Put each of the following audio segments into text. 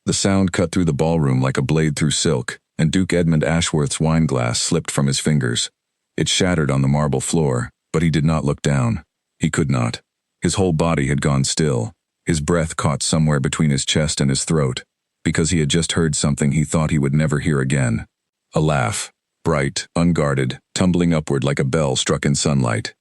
The sound cut through the ballroom like a blade through silk, and Duke Edmund Ashworth's wine glass slipped from his fingers. It shattered on the marble floor, but he did not look down. He could not. His whole body had gone still. His breath caught somewhere between his chest and his throat, because he had just heard something he thought he would never hear again. A laugh, bright, unguarded, tumbling upward like a bell struck in sunlight.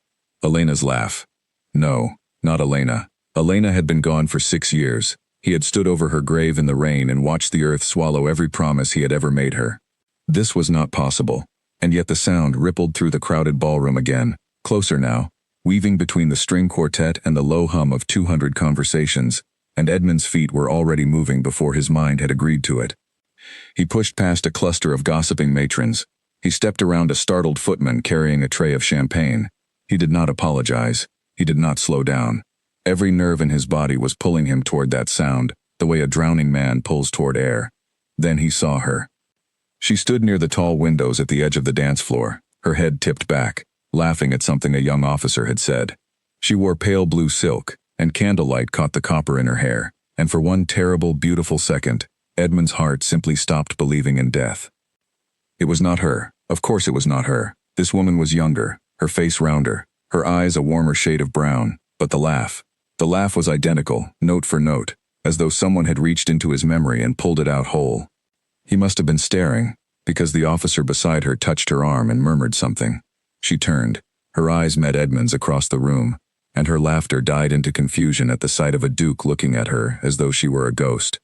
Elena's laugh. No, not Elena. Elena had been gone for 6 years. He had stood over her grave in the rain and watched the earth swallow every promise he had ever made her. This was not possible, and yet the sound rippled through the crowded ballroom again, closer now, weaving between the string quartet and the low hum of 200 conversations, and Edmund's feet were already moving before his mind had agreed to it. He pushed past a cluster of gossiping matrons. He stepped around a startled footman carrying a tray of champagne. He did not apologize. He did not slow down. Every nerve in his body was pulling him toward that sound, the way a drowning man pulls toward air. Then he saw her. She stood near the tall windows at the edge of the dance floor, her head tipped back, laughing at something a young officer had said. She wore pale blue silk, and candlelight caught the copper in her hair, and for one terrible, beautiful second, Edmund's heart simply stopped believing in death. It was not her. Of course it was not her. This woman was younger, her face rounder, her eyes a warmer shade of brown, but the laugh. The laugh was identical, note for note, as though someone had reached into his memory and pulled it out whole. He must have been staring, because the officer beside her touched her arm and murmured something. She turned. Her eyes met Edmund's across the room, and her laughter died into confusion at the sight of a duke looking at her as though she were a ghost.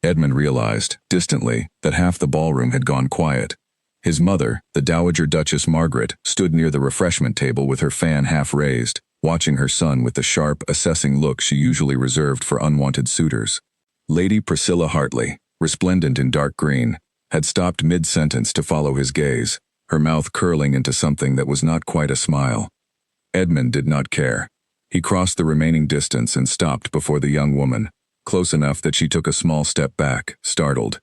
Edmund realized, distantly, that half the ballroom had gone quiet. His mother, the Dowager Duchess Margaret, stood near the refreshment table with her fan half raised, watching her son with the sharp, assessing look she usually reserved for unwanted suitors. Lady Priscilla Hartley, resplendent in dark green, had stopped mid-sentence to follow his gaze, her mouth curling into something that was not quite a smile. Edmund did not care. He crossed the remaining distance and stopped before the young woman, close enough that she took a small step back, startled.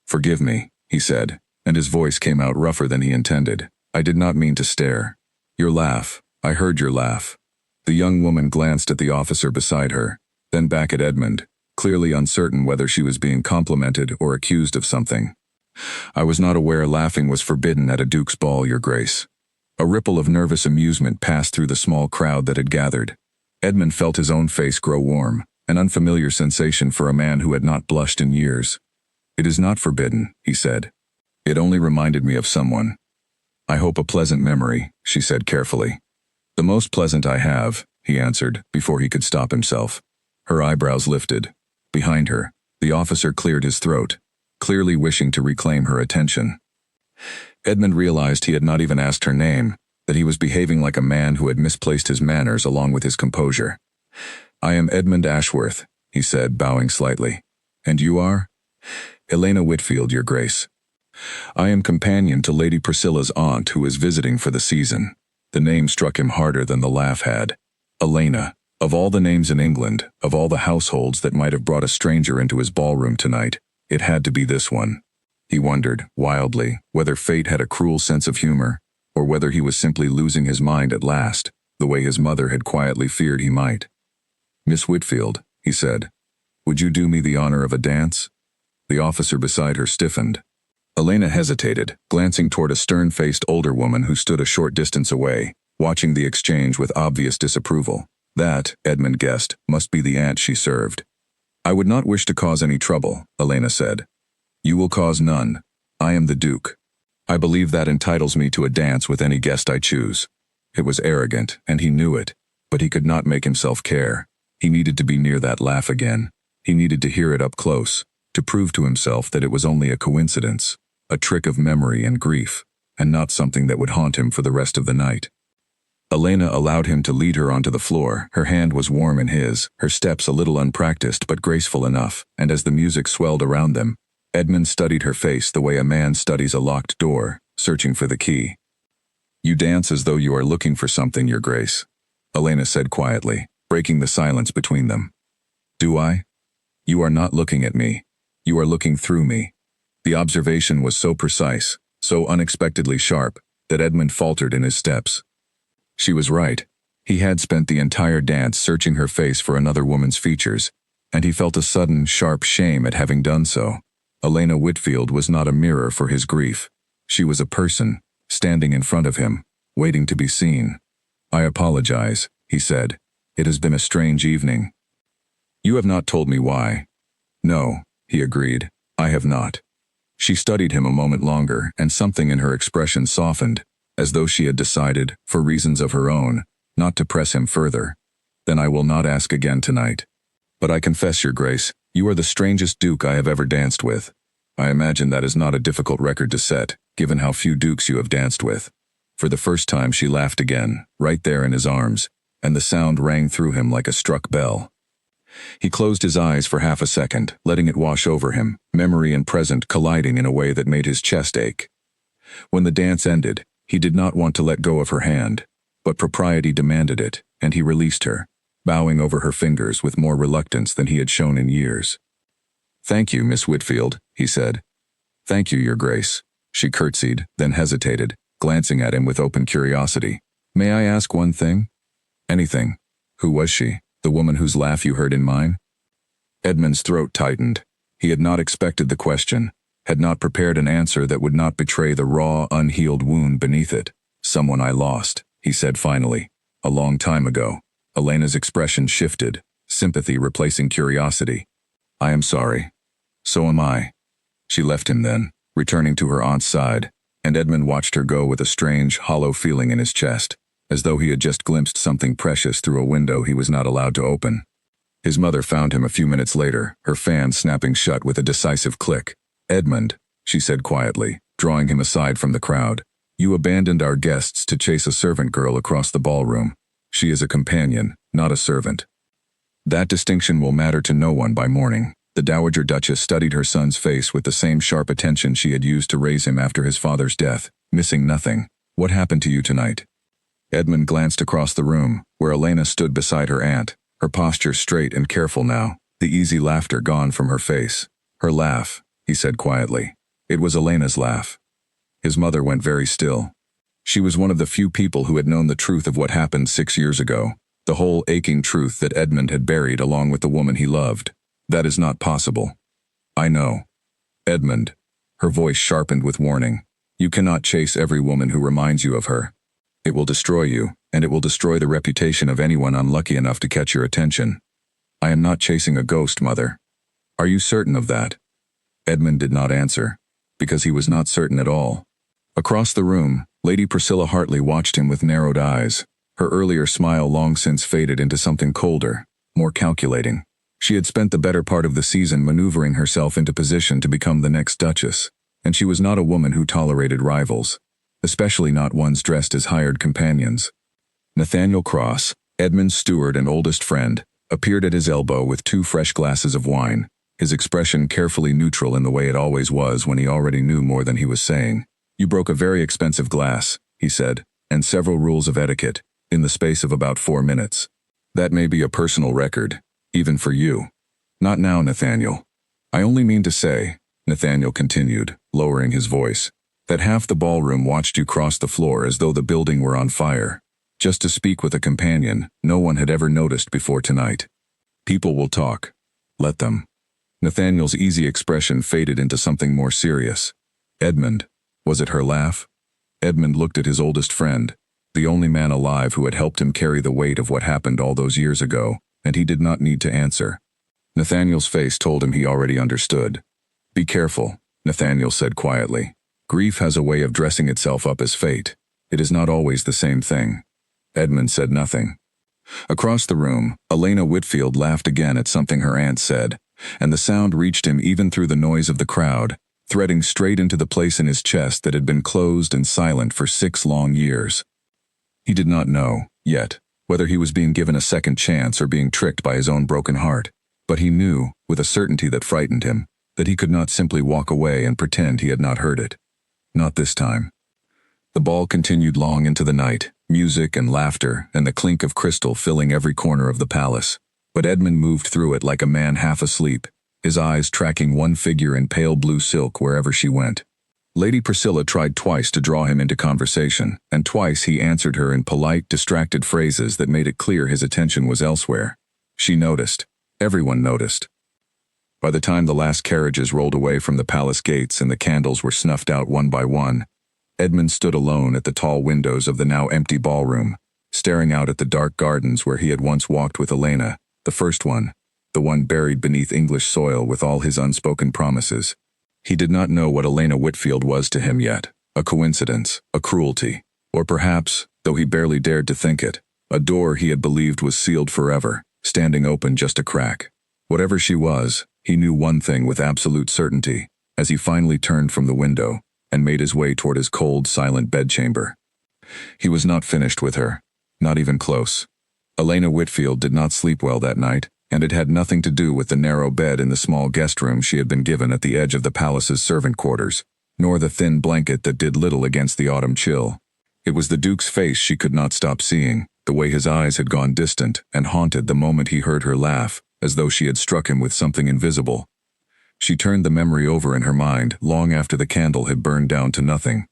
"Forgive me," he said, and his voice came out rougher than he intended. "I did not mean to stare. Your laugh. I heard your laugh." The young woman glanced at the officer beside her, then back at Edmund, clearly uncertain whether she was being complimented or accused of something. "I was not aware laughing was forbidden at a duke's ball, Your Grace." A ripple of nervous amusement passed through the small crowd that had gathered. Edmund felt his own face grow warm, an unfamiliar sensation for a man who had not blushed in years. "It is not forbidden," he said. "It only reminded me of someone." "I hope a pleasant memory," she said carefully. "The most pleasant I have," he answered, before he could stop himself. Her eyebrows lifted. Behind her, the officer cleared his throat, clearly wishing to reclaim her attention. Edmund realized he had not even asked her name, that he was behaving like a man who had misplaced his manners along with his composure. "I am Edmund Ashworth," he said, bowing slightly. "And you are?" "Elena Whitfield, Your Grace." "I am companion to Lady Priscilla's aunt who is visiting for the season." The name struck him harder than the laugh had. Elena. Of all the names in England, of all the households that might have brought a stranger into his ballroom tonight, it had to be this one. He wondered, wildly, whether fate had a cruel sense of humor, or whether he was simply losing his mind at last, the way his mother had quietly feared he might. "Miss Whitfield," he said, "would you do me the honor of a dance?" The officer beside her stiffened. Elena hesitated, glancing toward a stern-faced older woman who stood a short distance away, watching the exchange with obvious disapproval. That, Edmund guessed, must be the aunt she served. "I would not wish to cause any trouble," Elena said. "You will cause none. I am the Duke. I believe that entitles me to a dance with any guest I choose." It was arrogant, and he knew it, but he could not make himself care. He needed to be near that laugh again. He needed to hear it up close, to prove to himself that it was only a coincidence, a trick of memory and grief, and not something that would haunt him for the rest of the night. Elena allowed him to lead her onto the floor. Her hand was warm in his, her steps a little unpracticed but graceful enough, and as the music swelled around them, Edmund studied her face the way a man studies a locked door, searching for the key. "You dance as though you are looking for something, Your Grace," Elena said quietly, breaking the silence between them. "Do I?" "You are not looking at me. You are looking through me." The observation was so precise, so unexpectedly sharp, that Edmund faltered in his steps. She was right. He had spent the entire dance searching her face for another woman's features, and he felt a sudden, sharp shame at having done so. Elena Whitfield was not a mirror for his grief. She was a person, standing in front of him, waiting to be seen. "I apologize," he said. "It has been a strange evening." "You have not told me why." "No," he agreed. "I have not." She studied him a moment longer, and something in her expression softened, as though she had decided, for reasons of her own, not to press him further. "Then I will not ask again tonight. But I confess, Your Grace, you are the strangest duke I have ever danced with. I imagine that is not a difficult record to set, given how few dukes you have danced with." For the first time she laughed again, right there in his arms, and the sound rang through him like a struck bell. He closed his eyes for half a second, letting it wash over him, memory and present colliding in a way that made his chest ache. When the dance ended, he did not want to let go of her hand, but propriety demanded it, and he released her, bowing over her fingers with more reluctance than he had shown in years. "Thank you, Miss Whitfield," he said. "Thank you, Your Grace." She curtsied, then hesitated, glancing at him with open curiosity. "May I ask one thing?" "Anything." "Who was she? The woman whose laugh you heard in mine?" Edmund's throat tightened. He had not expected the question, had not prepared an answer that would not betray the raw, unhealed wound beneath it. "Someone I lost," he said finally. "A long time ago." Elena's expression shifted, sympathy replacing curiosity. "I am sorry." "So am I." She left him then, returning to her aunt's side, and Edmund watched her go with a strange, hollow feeling in his chest, as though he had just glimpsed something precious through a window he was not allowed to open. His mother found him a few minutes later, her fan snapping shut with a decisive click. "Edmund," she said quietly, drawing him aside from the crowd, "you abandoned our guests to chase a servant girl across the ballroom. She is a companion, not a servant. That distinction will matter to no one by morning." The Dowager Duchess studied her son's face with the same sharp attention she had used to raise him after his father's death, missing nothing. "What happened to you tonight?" Edmund glanced across the room, where Elena stood beside her aunt, her posture straight and careful now, the easy laughter gone from her face. "Her laugh," he said quietly. It was Elena's laugh. His mother went very still. She was one of the few people who had known the truth of what happened 6 years ago, the whole aching truth that Edmund had buried along with the woman he loved. "That is not possible." "I know." "Edmund," her voice sharpened with warning, "you cannot chase every woman who reminds you of her. It will destroy you, and it will destroy the reputation of anyone unlucky enough to catch your attention." "I am not chasing a ghost, Mother." "Are you certain of that?" Edmund did not answer, because he was not certain at all. Across the room, Lady Priscilla Hartley watched him with narrowed eyes. Her earlier smile long since faded into something colder, more calculating. She had spent the better part of the season maneuvering herself into position to become the next Duchess, and she was not a woman who tolerated rivals, especially not ones dressed as hired companions. Nathaniel Cross, Edmund's steward and oldest friend, appeared at his elbow with 2 fresh glasses of wine, his expression carefully neutral in the way it always was when he already knew more than he was saying. "You broke a very expensive glass," he said, "and several rules of etiquette, in the space of about 4 minutes. That may be a personal record, even for you." "Not now, Nathaniel. I only mean to say," Nathaniel continued, lowering his voice, "that half the ballroom watched you cross the floor as though the building were on fire, just to speak with a companion no one had ever noticed before tonight. People will talk. Let them." Nathaniel's easy expression faded into something more serious. "Edmund, was it her laugh?" Edmund looked at his oldest friend, the only man alive who had helped him carry the weight of what happened all those years ago, and he did not need to answer. Nathaniel's face told him he already understood. "Be careful," Nathaniel said quietly. "Grief has a way of dressing itself up as fate. It is not always the same thing." Edmund said nothing. Across the room, Elena Whitfield laughed again at something her aunt said, and the sound reached him even through the noise of the crowd, threading straight into the place in his chest that had been closed and silent for 6 long years. He did not know, yet, whether he was being given a second chance or being tricked by his own broken heart, but he knew, with a certainty that frightened him, that he could not simply walk away and pretend he had not heard it. Not this time. The ball continued long into the night, music and laughter and the clink of crystal filling every corner of the palace, but Edmund moved through it like a man half asleep, his eyes tracking one figure in pale blue silk wherever she went. Lady Priscilla tried twice to draw him into conversation, and twice he answered her in polite, distracted phrases that made it clear his attention was elsewhere. She noticed. Everyone noticed. By the time the last carriages rolled away from the palace gates and the candles were snuffed out one by one, Edmund stood alone at the tall windows of the now empty ballroom, staring out at the dark gardens where he had once walked with Elena, the first one, the one buried beneath English soil with all his unspoken promises. He did not know what Elena Whitfield was to him yet, a coincidence, a cruelty, or perhaps, though he barely dared to think it, a door he had believed was sealed forever, standing open just a crack. Whatever she was, he knew one thing with absolute certainty, as he finally turned from the window and made his way toward his cold, silent bedchamber. He was not finished with her, not even close. Elena Whitfield did not sleep well that night, and it had nothing to do with the narrow bed in the small guest room she had been given at the edge of the palace's servant quarters, nor the thin blanket that did little against the autumn chill. It was the Duke's face she could not stop seeing, the way his eyes had gone distant and haunted the moment he heard her laugh, as though she had struck him with something invisible. She turned the memory over in her mind long after the candle had burned down to nothing.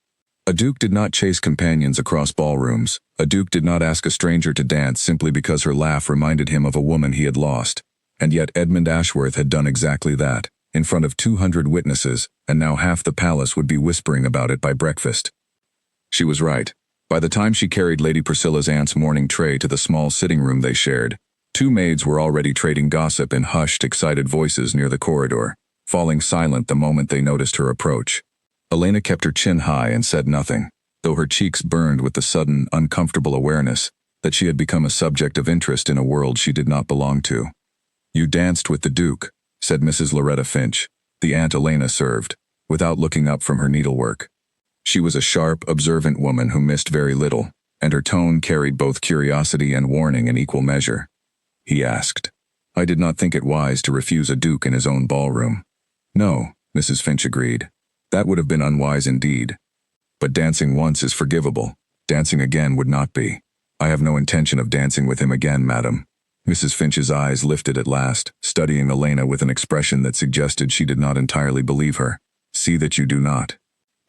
A duke did not chase companions across ballrooms. A duke did not ask a stranger to dance simply because her laugh reminded him of a woman he had lost. And yet Edmund Ashworth had done exactly that, in front of 200 witnesses, and now half the palace would be whispering about it by breakfast. She was right. By the time she carried Lady Priscilla's aunt's morning tray to the small sitting room they shared, 2 maids were already trading gossip in hushed, excited voices near the corridor, falling silent the moment they noticed her approach. Elena kept her chin high and said nothing, though her cheeks burned with the sudden, uncomfortable awareness that she had become a subject of interest in a world she did not belong to. "You danced with the Duke," said Mrs. Loretta Finch, the Aunt Elena served, without looking up from her needlework. She was a sharp, observant woman who missed very little, and her tone carried both curiosity and warning in equal measure. He asked. "I did not think it wise to refuse a duke in his own ballroom." "No," Mrs. Finch agreed. "That would have been unwise indeed. But dancing once is forgivable. Dancing again would not be. I have no intention of dancing with him again, madam." Mrs. Finch's eyes lifted at last, studying Elena with an expression that suggested she did not entirely believe her. "See that you do not.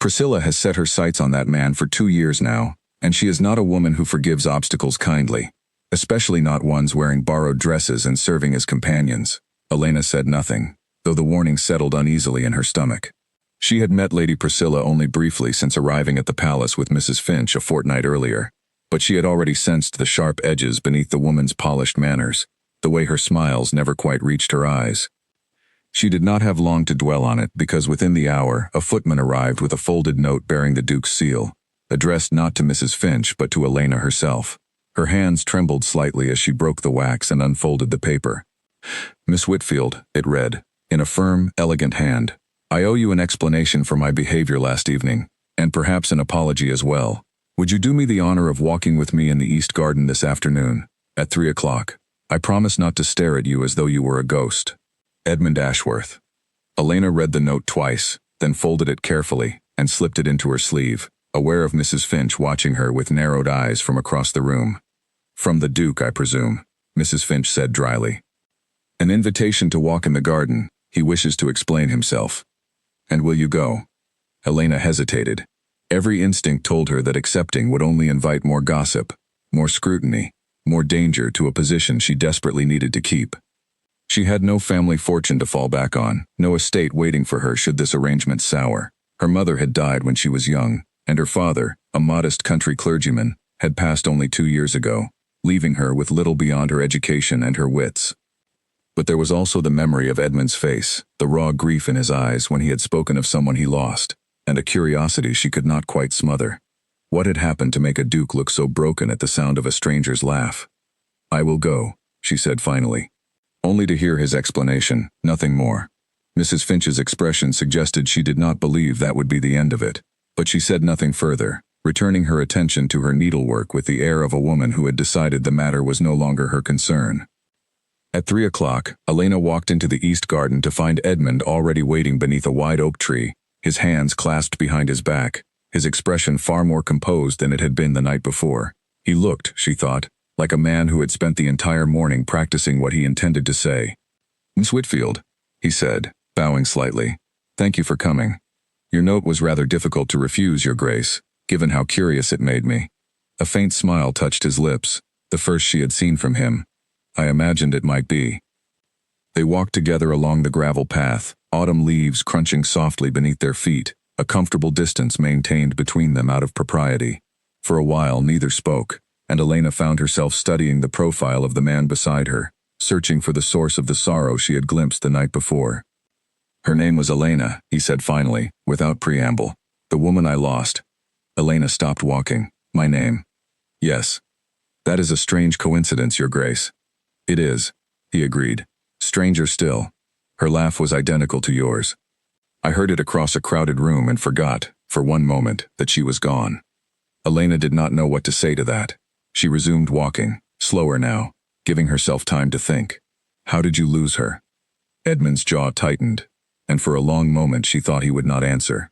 Priscilla has set her sights on that man for 2 years now, and she is not a woman who forgives obstacles kindly, especially not ones wearing borrowed dresses and serving as companions." Elena said nothing, though the warning settled uneasily in her stomach. She had met Lady Priscilla only briefly since arriving at the palace with Mrs. Finch a fortnight earlier, but she had already sensed the sharp edges beneath the woman's polished manners, the way her smiles never quite reached her eyes. She did not have long to dwell on it because within the hour a footman arrived with a folded note bearing the Duke's seal, addressed not to Mrs. Finch but to Elena herself. Her hands trembled slightly as she broke the wax and unfolded the paper. "Miss Whitfield," it read, in a firm, elegant hand, "I owe you an explanation for my behavior last evening, and perhaps an apology as well. Would you do me the honor of walking with me in the East Garden this afternoon, at 3 o'clock? I promise not to stare at you as though you were a ghost. Edmund Ashworth." Elena read the note twice, then folded it carefully and slipped it into her sleeve, aware of Mrs. Finch watching her with narrowed eyes from across the room. "From the Duke, I presume," Mrs. Finch said dryly. "An invitation to walk in the garden. He wishes to explain himself." "And will you go?" Elena hesitated. Every instinct told her that accepting would only invite more gossip, more scrutiny, more danger to a position she desperately needed to keep. She had no family fortune to fall back on, no estate waiting for her should this arrangement sour. Her mother had died when she was young, and her father, a modest country clergyman, had passed only 2 years ago, leaving her with little beyond her education and her wits. But there was also the memory of Edmund's face, the raw grief in his eyes when he had spoken of someone he lost, and a curiosity she could not quite smother. What had happened to make a duke look so broken at the sound of a stranger's laugh? "I will go," she said finally. Only to hear his explanation, nothing more. Mrs. Finch's expression suggested she did not believe that would be the end of it, but she said nothing further, returning her attention to her needlework with the air of a woman who had decided the matter was no longer her concern. At 3 o'clock, Elena walked into the East Garden to find Edmund already waiting beneath a wide oak tree, his hands clasped behind his back, his expression far more composed than it had been the night before. He looked, she thought, like a man who had spent the entire morning practicing what he intended to say. "Miss Whitfield," he said, bowing slightly, "thank you for coming. Your note was rather difficult to refuse, Your Grace, given how curious it made me." A faint smile touched his lips, the first she had seen from him. "I imagined it might be." They walked together along the gravel path, autumn leaves crunching softly beneath their feet, a comfortable distance maintained between them out of propriety. For a while neither spoke, and Elena found herself studying the profile of the man beside her, searching for the source of the sorrow she had glimpsed the night before. "Her name was Elena," he said finally, without preamble. "The woman I lost." Elena stopped walking. "My name?" "Yes." "That is a strange coincidence, Your Grace." "It is," he agreed. "Stranger still. Her laugh was identical to yours. I heard it across a crowded room and forgot, for one moment, that she was gone." Elena did not know what to say to that. She resumed walking, slower now, giving herself time to think. "How did you lose her?" Edmund's jaw tightened, and for a long moment she thought he would not answer.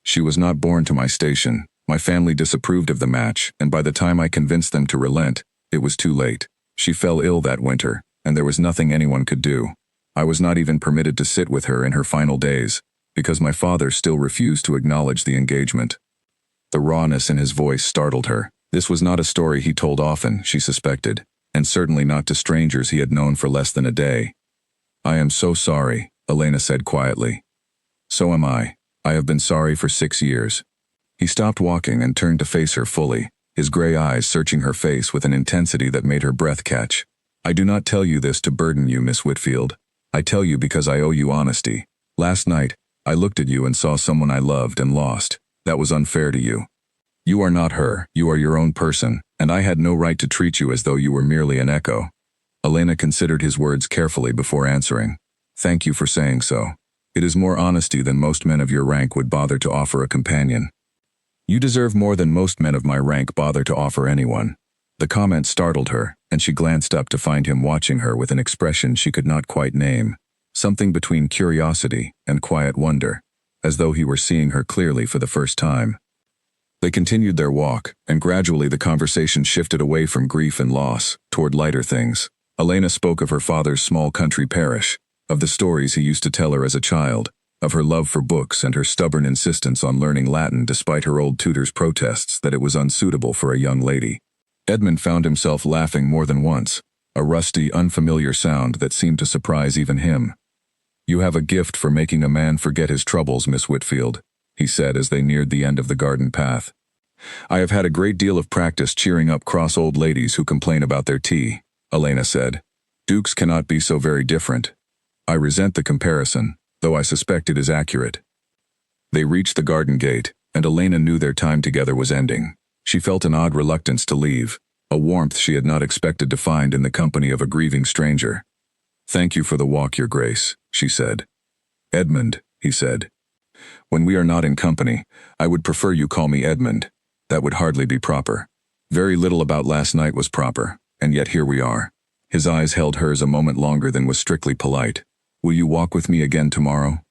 "She was not born to my station. My family disapproved of the match, and by the time I convinced them to relent, it was too late. She fell ill that winter, and there was nothing anyone could do. I was not even permitted to sit with her in her final days, because my father still refused to acknowledge the engagement." The rawness in his voice startled her. This was not a story he told often, she suspected, and certainly not to strangers he had known for less than a day. "I am so sorry," Elena said quietly. "So am I. I have been sorry for 6 years." He stopped walking and turned to face her fully, his gray eyes searching her face with an intensity that made her breath catch. "I do not tell you this to burden you, Miss Whitfield. I tell you because I owe you honesty. Last night, I looked at you and saw someone I loved and lost. That was unfair to you. You are not her, you are your own person, and I had no right to treat you as though you were merely an echo." Elena considered his words carefully before answering. "Thank you for saying so. It is more honesty than most men of your rank would bother to offer a companion." "You deserve more than most men of my rank bother to offer anyone." The comment startled her, and she glanced up to find him watching her with an expression she could not quite name, something between curiosity and quiet wonder, as though he were seeing her clearly for the first time. They continued their walk, and gradually the conversation shifted away from grief and loss, toward lighter things. Elena spoke of her father's small country parish, of the stories he used to tell her as a child, of her love for books and her stubborn insistence on learning Latin despite her old tutor's protests that it was unsuitable for a young lady. Edmund found himself laughing more than once, a rusty, unfamiliar sound that seemed to surprise even him. "You have a gift for making a man forget his troubles, Miss Whitfield," he said as they neared the end of the garden path. "I have had a great deal of practice cheering up cross old ladies who complain about their tea," Elena said. "Dukes cannot be so very different. I resent the comparison, though I suspect it is accurate." They reached the garden gate, and Elena knew their time together was ending. She felt an odd reluctance to leave, a warmth she had not expected to find in the company of a grieving stranger. "Thank you for the walk, Your Grace," she said. "Edmund," he said. "When we are not in company, I would prefer you call me Edmund. That would hardly be proper. Very little about last night was proper, and yet here we are." His eyes held hers a moment longer than was strictly polite. "Will you walk with me again tomorrow?"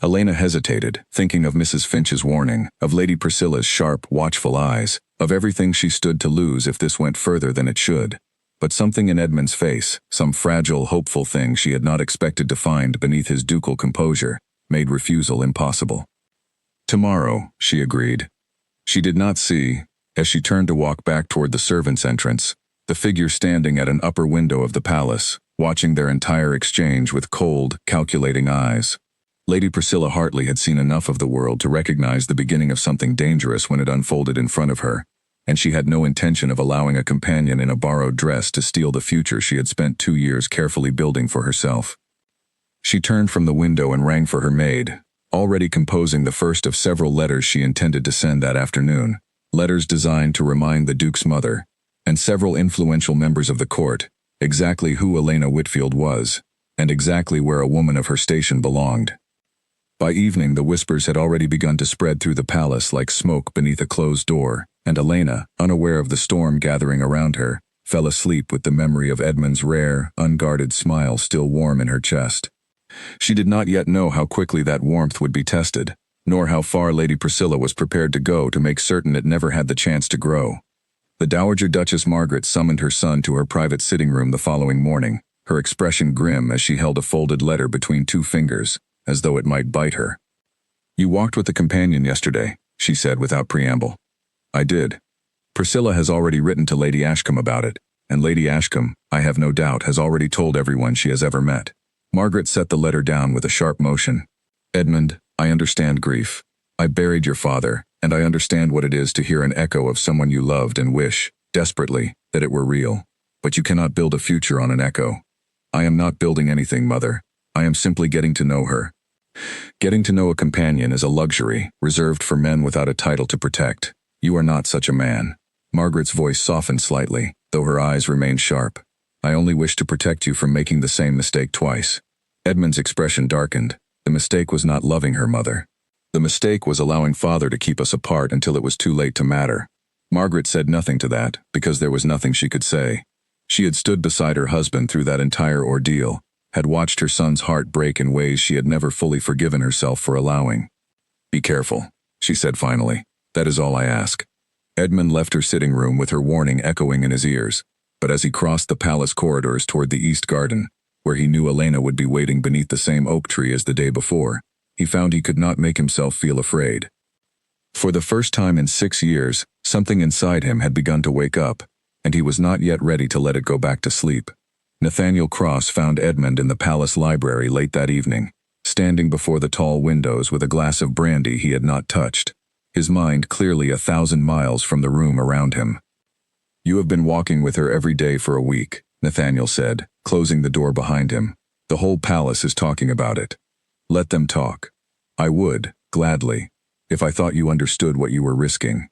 Elena hesitated, thinking of Mrs. Finch's warning, of Lady Priscilla's sharp, watchful eyes, of everything she stood to lose if this went further than it should. But something in Edmund's face, some fragile, hopeful thing she had not expected to find beneath his ducal composure, made refusal impossible. "Tomorrow," she agreed. She did not see, as she turned to walk back toward the servants' entrance, the figure standing at an upper window of the palace, watching their entire exchange with cold, calculating eyes. Lady Priscilla Hartley had seen enough of the world to recognize the beginning of something dangerous when it unfolded in front of her, and she had no intention of allowing a companion in a borrowed dress to steal the future she had spent 2 years carefully building for herself. She turned from the window and rang for her maid, already composing the first of several letters she intended to send that afternoon, letters designed to remind the Duke's mother, and several influential members of the court, exactly who Elena Whitfield was, and exactly where a woman of her station belonged. By evening the whispers had already begun to spread through the palace like smoke beneath a closed door, and Elena, unaware of the storm gathering around her, fell asleep with the memory of Edmund's rare, unguarded smile still warm in her chest. She did not yet know how quickly that warmth would be tested, nor how far Lady Priscilla was prepared to go to make certain it never had the chance to grow. The Dowager Duchess Margaret summoned her son to her private sitting room the following morning, her expression grim as she held a folded letter between 2 fingers, as though it might bite her. "You walked with the companion yesterday," she said without preamble. "I did. Priscilla has already written to Lady Ashcombe about it, and Lady Ashcombe, I have no doubt, has already told everyone she has ever met. Margaret set the letter down with a sharp motion. Edmund, I understand grief. I buried your father, and I understand what it is to hear an echo of someone you loved and wish, desperately, that it were real. But you cannot build a future on an echo. I am not building anything, Mother. I am simply getting to know her. Getting to know a companion is a luxury, reserved for men without a title to protect. You are not such a man. Margaret's voice softened slightly, though her eyes remained sharp. I only wish to protect you from making the same mistake twice. Edmund's expression darkened. The mistake was not loving her mother. The mistake was allowing father to keep us apart until it was too late to matter. Margaret said nothing to that, because there was nothing she could say. She had stood beside her husband through that entire ordeal, had watched her son's heart break in ways she had never fully forgiven herself for allowing. Be careful, she said finally. That is all I ask. Edmund left her sitting room with her warning echoing in his ears, but as he crossed the palace corridors toward the east garden, where he knew Elena would be waiting beneath the same oak tree as the day before, he found he could not make himself feel afraid. For the first time in 6 years, something inside him had begun to wake up, and he was not yet ready to let it go back to sleep. Nathaniel Cross found Edmund in the palace library late that evening, standing before the tall windows with a glass of brandy he had not touched, his mind clearly 1,000 miles from the room around him. You have been walking with her every day for a week, Nathaniel said, closing the door behind him. The whole palace is talking about it. Let them talk. I would, gladly, if I thought you understood what you were risking.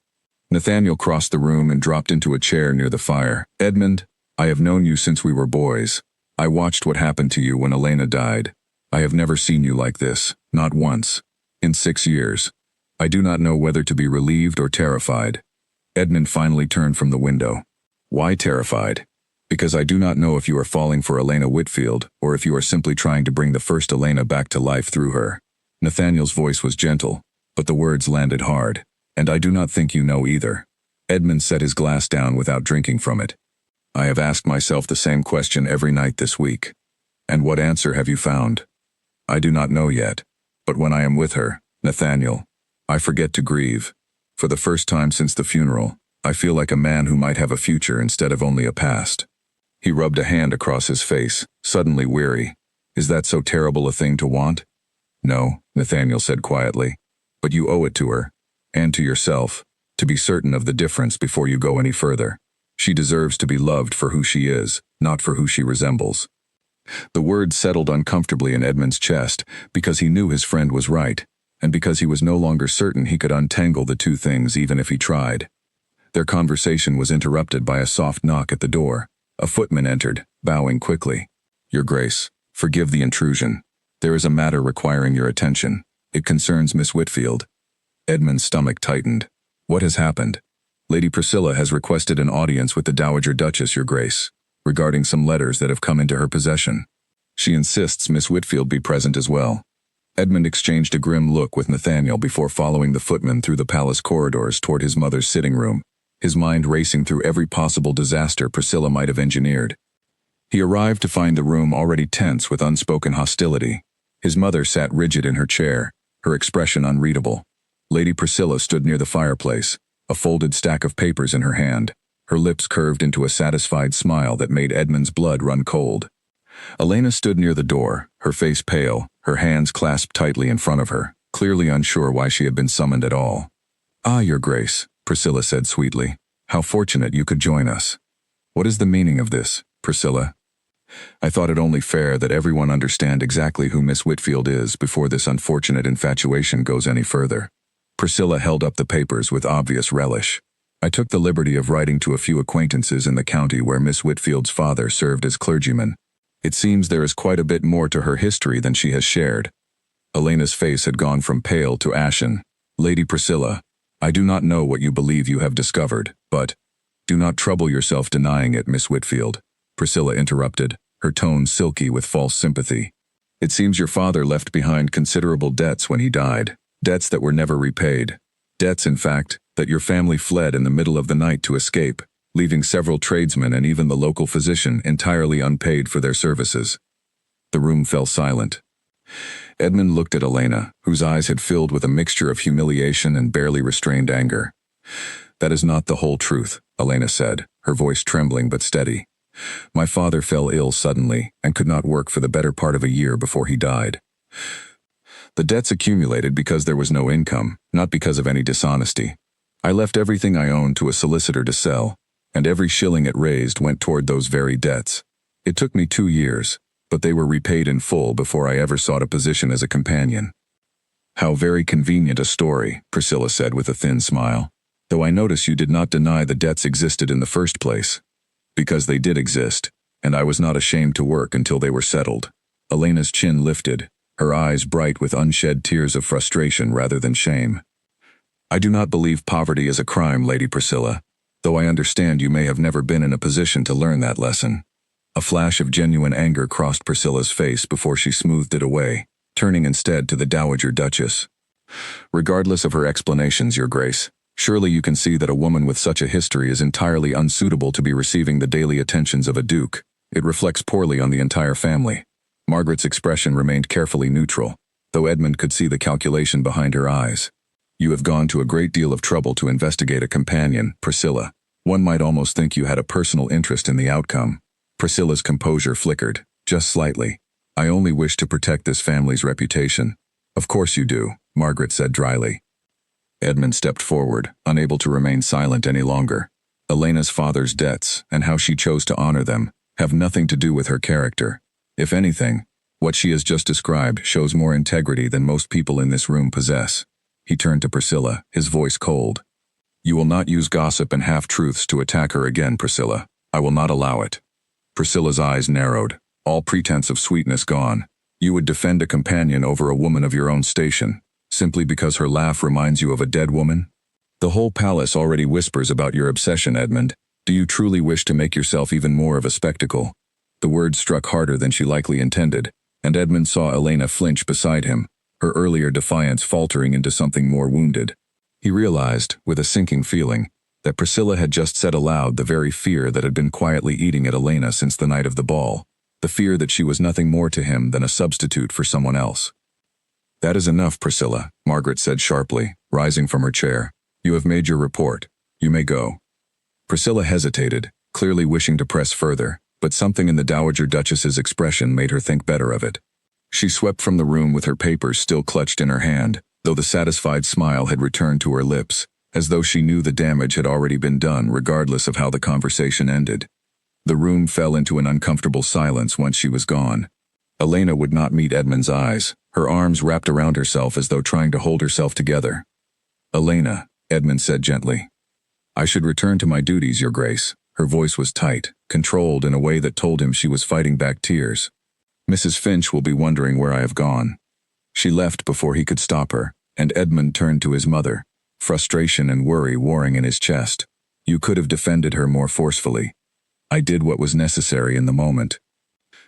Nathaniel crossed the room and dropped into a chair near the fire. Edmund, I have known you since we were boys. I watched what happened to you when Elena died. I have never seen you like this, not once. In 6 years. I do not know whether to be relieved or terrified. Edmund finally turned from the window. Why terrified? Because I do not know if you are falling for Elena Whitfield, or if you are simply trying to bring the first Elena back to life through her. Nathaniel's voice was gentle, but the words landed hard. And I do not think you know either. Edmund set his glass down without drinking from it. I have asked myself the same question every night this week. And what answer have you found? I do not know yet. But when I am with her, Nathaniel, I forget to grieve. For the first time since the funeral, I feel like a man who might have a future instead of only a past. He rubbed a hand across his face, suddenly weary. Is that so terrible a thing to want? No, Nathaniel said quietly. But you owe it to her, and to yourself, to be certain of the difference before you go any further. She deserves to be loved for who she is, not for who she resembles. The words settled uncomfortably in Edmund's chest, because he knew his friend was right, and because he was no longer certain he could untangle the two things even if he tried. Their conversation was interrupted by a soft knock at the door. A footman entered, bowing quickly. Your Grace, forgive the intrusion. There is a matter requiring your attention. It concerns Miss Whitfield. Edmund's stomach tightened. What has happened? Lady Priscilla has requested an audience with the Dowager Duchess, Your Grace, regarding some letters that have come into her possession. She insists Miss Whitfield be present as well. Edmund exchanged a grim look with Nathaniel before following the footman through the palace corridors toward his mother's sitting room, his mind racing through every possible disaster Priscilla might have engineered. He arrived to find the room already tense with unspoken hostility. His mother sat rigid in her chair, her expression unreadable. Lady Priscilla stood near the fireplace, a folded stack of papers in her hand, her lips curved into a satisfied smile that made Edmund's blood run cold. Elena stood near the door, her face pale, her hands clasped tightly in front of her, clearly unsure why she had been summoned at all. Ah, Your Grace, Priscilla said sweetly. How fortunate you could join us. What is the meaning of this, Priscilla? I thought it only fair that everyone understand exactly who Miss Whitfield is before this unfortunate infatuation goes any further. Priscilla held up the papers with obvious relish. I took the liberty of writing to a few acquaintances in the county where Miss Whitfield's father served as clergyman. It seems there is quite a bit more to her history than she has shared. Elena's face had gone from pale to ashen. Lady Priscilla, I do not know what you believe you have discovered, but do not trouble yourself denying it, Miss Whitfield. Priscilla interrupted, her tone silky with false sympathy. It seems your father left behind considerable debts when he died, debts that were never repaid. Debts, in fact, that your family fled in the middle of the night to escape, leaving several tradesmen and even the local physician entirely unpaid for their services. The room fell silent. Edmund looked at Elena, whose eyes had filled with a mixture of humiliation and barely restrained anger. That is not the whole truth, Elena said, her voice trembling but steady. My father fell ill suddenly and could not work for the better part of a year before he died. The debts accumulated because there was no income, not because of any dishonesty. I left everything I owned to a solicitor to sell, and every shilling it raised went toward those very debts. It took me 2 years, but they were repaid in full before I ever sought a position as a companion. How very convenient a story, Priscilla said with a thin smile. Though I notice you did not deny the debts existed in the first place. Because they did exist, and I was not ashamed to work until they were settled. Elena's chin lifted, her eyes bright with unshed tears of frustration rather than shame. I do not believe poverty is a crime, Lady Priscilla, though I understand you may have never been in a position to learn that lesson. A flash of genuine anger crossed Priscilla's face before she smoothed it away, turning instead to the Dowager Duchess. Regardless of her explanations, Your Grace, surely you can see that a woman with such a history is entirely unsuitable to be receiving the daily attentions of a duke. It reflects poorly on the entire family. Margaret's expression remained carefully neutral, though Edmund could see the calculation behind her eyes. You have gone to a great deal of trouble to investigate a companion, Priscilla. One might almost think you had a personal interest in the outcome. Priscilla's composure flickered, just slightly. I only wish to protect this family's reputation. Of course you do, Margaret said dryly. Edmund stepped forward, unable to remain silent any longer. Elena's father's debts, and how she chose to honor them, have nothing to do with her character. If anything, what she has just described shows more integrity than most people in this room possess. He turned to Priscilla, his voice cold. You will not use gossip and half-truths to attack her again, Priscilla. I will not allow it. Priscilla's eyes narrowed, all pretense of sweetness gone. You would defend a companion over a woman of your own station, simply because her laugh reminds you of a dead woman? The whole palace already whispers about your obsession, Edmund. Do you truly wish to make yourself even more of a spectacle? The words struck harder than she likely intended, and Edmund saw Elena flinch beside him, her earlier defiance faltering into something more wounded. He realized, with a sinking feeling, that Priscilla had just said aloud the very fear that had been quietly eating at Elena since the night of the ball, the fear that she was nothing more to him than a substitute for someone else. That is enough, Priscilla, Margaret said sharply, rising from her chair. You have made your report. You may go. Priscilla hesitated, clearly wishing to press further, but something in the Dowager Duchess's expression made her think better of it. She swept from the room with her papers still clutched in her hand, though the satisfied smile had returned to her lips, as though she knew the damage had already been done regardless of how the conversation ended. The room fell into an uncomfortable silence once she was gone. Elena would not meet Edmund's eyes, her arms wrapped around herself as though trying to hold herself together. Elena, Edmund said gently. I should return to my duties, Your Grace. Her voice was tight, controlled in a way that told him she was fighting back tears. Mrs. Finch will be wondering where I have gone. She left before he could stop her, and Edmund turned to his mother, frustration and worry warring in his chest. You could have defended her more forcefully. I did what was necessary in the moment.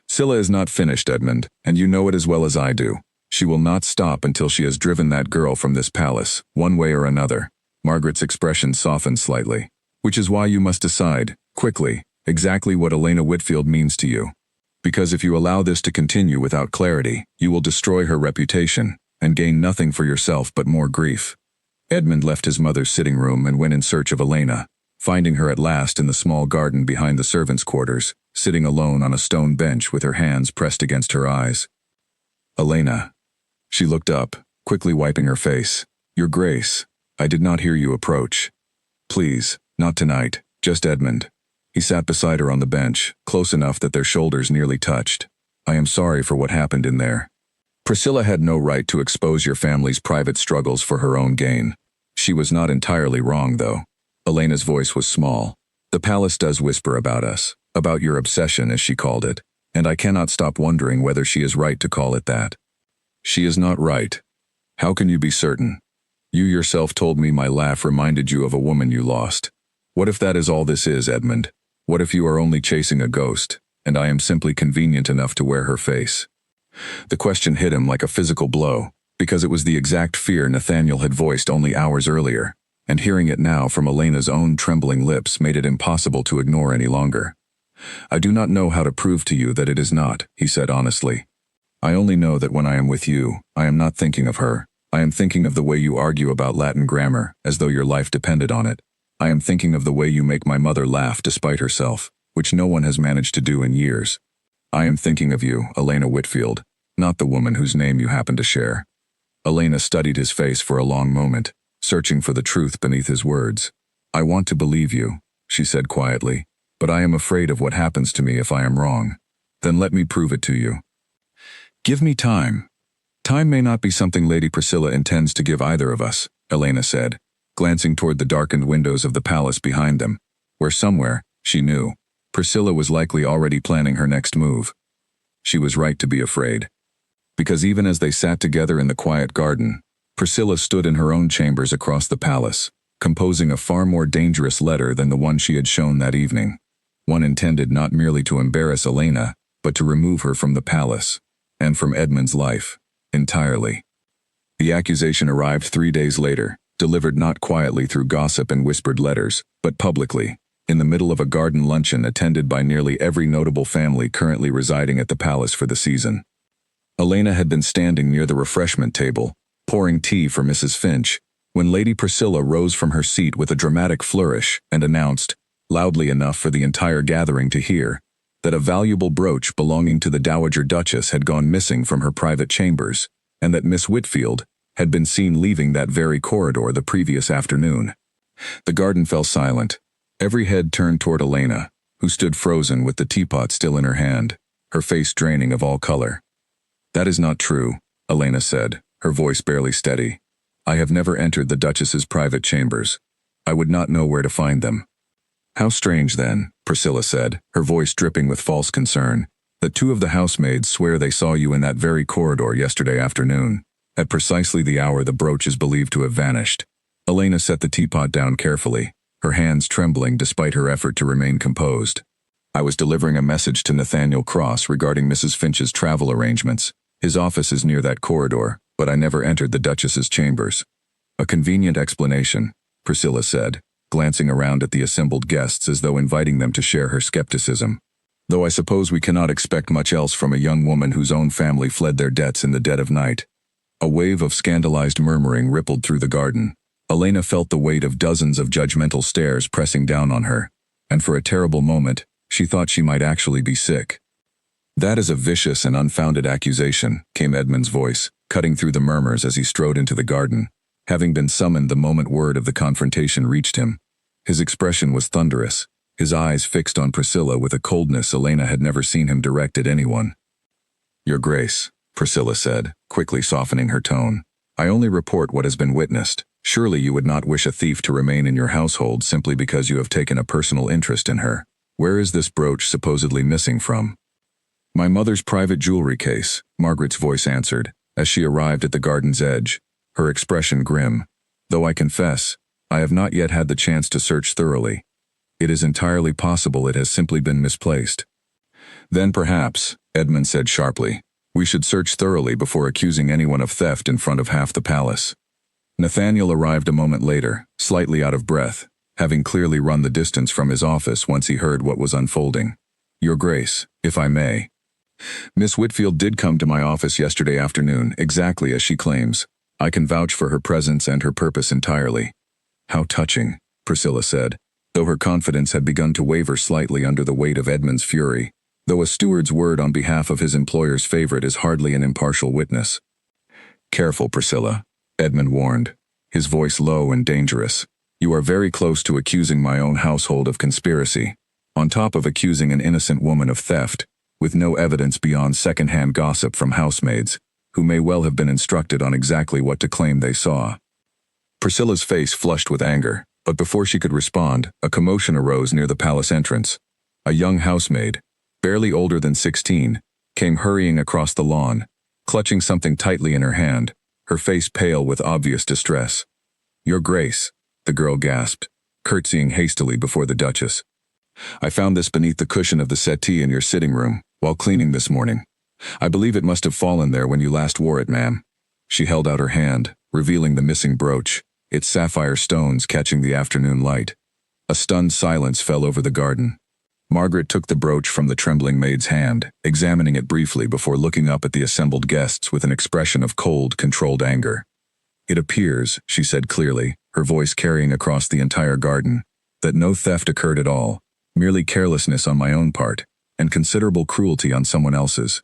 Scylla is not finished, Edmund, and you know it as well as I do. She will not stop until she has driven that girl from this palace, one way or another. Margaret's expression softened slightly. Which is why you must decide, quickly, exactly what Elena Whitfield means to you. Because if you allow this to continue without clarity, you will destroy her reputation, and gain nothing for yourself but more grief. Edmund left his mother's sitting room and went in search of Elena, finding her at last in the small garden behind the servants' quarters, sitting alone on a stone bench with her hands pressed against her eyes. Elena. She looked up, quickly wiping her face. Your Grace, I did not hear you approach. Please, not tonight, just Edmund. He sat beside her on the bench, close enough that their shoulders nearly touched. I am sorry for what happened in there. Priscilla had no right to expose your family's private struggles for her own gain. She was not entirely wrong, though. Elena's voice was small. The palace does whisper about us, about your obsession, as she called it, and I cannot stop wondering whether she is right to call it that. She is not right. How can you be certain? You yourself told me my laugh reminded you of a woman you lost. What if that is all this is, Edmund? What if you are only chasing a ghost, and I am simply convenient enough to wear her face? The question hit him like a physical blow, because it was the exact fear Nathaniel had voiced only hours earlier, and hearing it now from Elena's own trembling lips made it impossible to ignore any longer. I do not know how to prove to you that it is not, he said honestly. I only know that when I am with you, I am not thinking of her. I am thinking of the way you argue about Latin grammar, as though your life depended on it. I am thinking of the way you make my mother laugh despite herself. which no one has managed to do in years. I am thinking of you, Elena Whitfield, not the woman whose name you happen to share. Elena studied his face for a long moment, searching for the truth beneath his words. I want to believe you, she said quietly, but I am afraid of what happens to me if I am wrong. Then let me prove it to you. Give me time. Time may not be something Lady Priscilla intends to give either of us, Elena said, glancing toward the darkened windows of the palace behind them, where somewhere, she knew, Priscilla was likely already planning her next move. She was right to be afraid. Because even as they sat together in the quiet garden, Priscilla stood in her own chambers across the palace, composing a far more dangerous letter than the one she had shown that evening. One intended not merely to embarrass Elena, but to remove her from the palace, and from Edmund's life, entirely. The accusation arrived 3 days later, delivered not quietly through gossip and whispered letters, but publicly, in the middle of a garden luncheon attended by nearly every notable family currently residing at the palace for the season. Elena had been standing near the refreshment table, pouring tea for Mrs. Finch, when Lady Priscilla rose from her seat with a dramatic flourish and announced, loudly enough for the entire gathering to hear, that a valuable brooch belonging to the Dowager Duchess had gone missing from her private chambers, and that Miss Whitfield had been seen leaving that very corridor the previous afternoon. The garden fell silent. Every head turned toward Elena, who stood frozen with the teapot still in her hand, her face draining of all color. That is not true, Elena said, her voice barely steady. I have never entered the Duchess's private chambers. I would not know where to find them. How strange, then, Priscilla said, her voice dripping with false concern, that 2 of the housemaids swear they saw you in that very corridor yesterday afternoon, at precisely the hour the brooch is believed to have vanished. Elena set the teapot down carefully, her hands trembling despite her effort to remain composed. I was delivering a message to Nathaniel Cross regarding Mrs. Finch's travel arrangements. His office is near that corridor, but I never entered the Duchess's chambers. A convenient explanation, Priscilla said, glancing around at the assembled guests as though inviting them to share her skepticism. Though I suppose we cannot expect much else from a young woman whose own family fled their debts in the dead of night. A wave of scandalized murmuring rippled through the garden. Elena felt the weight of dozens of judgmental stares pressing down on her, and for a terrible moment, she thought she might actually be sick. That is a vicious and unfounded accusation, came Edmund's voice, cutting through the murmurs as he strode into the garden, having been summoned the moment word of the confrontation reached him. His expression was thunderous, his eyes fixed on Priscilla with a coldness Elena had never seen him direct at anyone. Your Grace, Priscilla said, quickly softening her tone, I only report what has been witnessed. Surely you would not wish a thief to remain in your household simply because you have taken a personal interest in her. Where is this brooch supposedly missing from? My mother's private jewelry case, Margaret's voice answered, as she arrived at the garden's edge, her expression grim. Though I confess, I have not yet had the chance to search thoroughly. It is entirely possible it has simply been misplaced. Then perhaps, Edmund said sharply, we should search thoroughly before accusing anyone of theft in front of half the palace. Nathaniel arrived a moment later, slightly out of breath, having clearly run the distance from his office once he heard what was unfolding. Your Grace, if I may. Miss Whitfield did come to my office yesterday afternoon, exactly as she claims. I can vouch for her presence and her purpose entirely. How touching, Priscilla said, though her confidence had begun to waver slightly under the weight of Edmund's fury, though a steward's word on behalf of his employer's favorite is hardly an impartial witness. Careful, Priscilla, Edmund warned, his voice low and dangerous. You are very close to accusing my own household of conspiracy, on top of accusing an innocent woman of theft, with no evidence beyond second-hand gossip from housemaids, who may well have been instructed on exactly what to claim they saw. Priscilla's face flushed with anger, but before she could respond, a commotion arose near the palace entrance. A young housemaid, barely older than 16, came hurrying across the lawn, clutching something tightly in her hand, her face pale with obvious distress. Your Grace, the girl gasped, curtsying hastily before the Duchess. I found this beneath the cushion of the settee in your sitting room, while cleaning this morning. I believe it must have fallen there when you last wore it, ma'am. She held out her hand, revealing the missing brooch, its sapphire stones catching the afternoon light. A stunned silence fell over the garden. Margaret took the brooch from the trembling maid's hand, examining it briefly before looking up at the assembled guests with an expression of cold, controlled anger. It appears, she said clearly, her voice carrying across the entire garden, that no theft occurred at all, merely carelessness on my own part, and considerable cruelty on someone else's.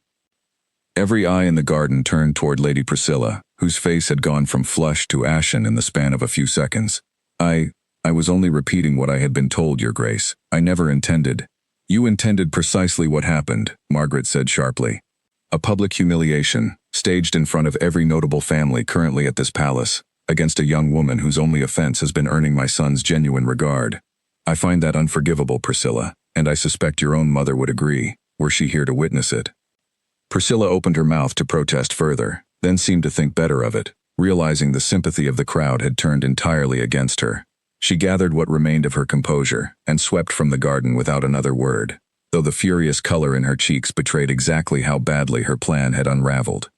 Every eye in the garden turned toward Lady Priscilla, whose face had gone from flushed to ashen in the span of a few seconds. I was only repeating what I had been told, Your Grace. I never intended. You intended precisely what happened, Margaret said sharply. A public humiliation, staged in front of every notable family currently at this palace, against a young woman whose only offense has been earning my son's genuine regard. I find that unforgivable, Priscilla, and I suspect your own mother would agree, were she here to witness it. Priscilla opened her mouth to protest further, then seemed to think better of it, realizing the sympathy of the crowd had turned entirely against her. She gathered what remained of her composure and swept from the garden without another word, though the furious color in her cheeks betrayed exactly how badly her plan had unraveled.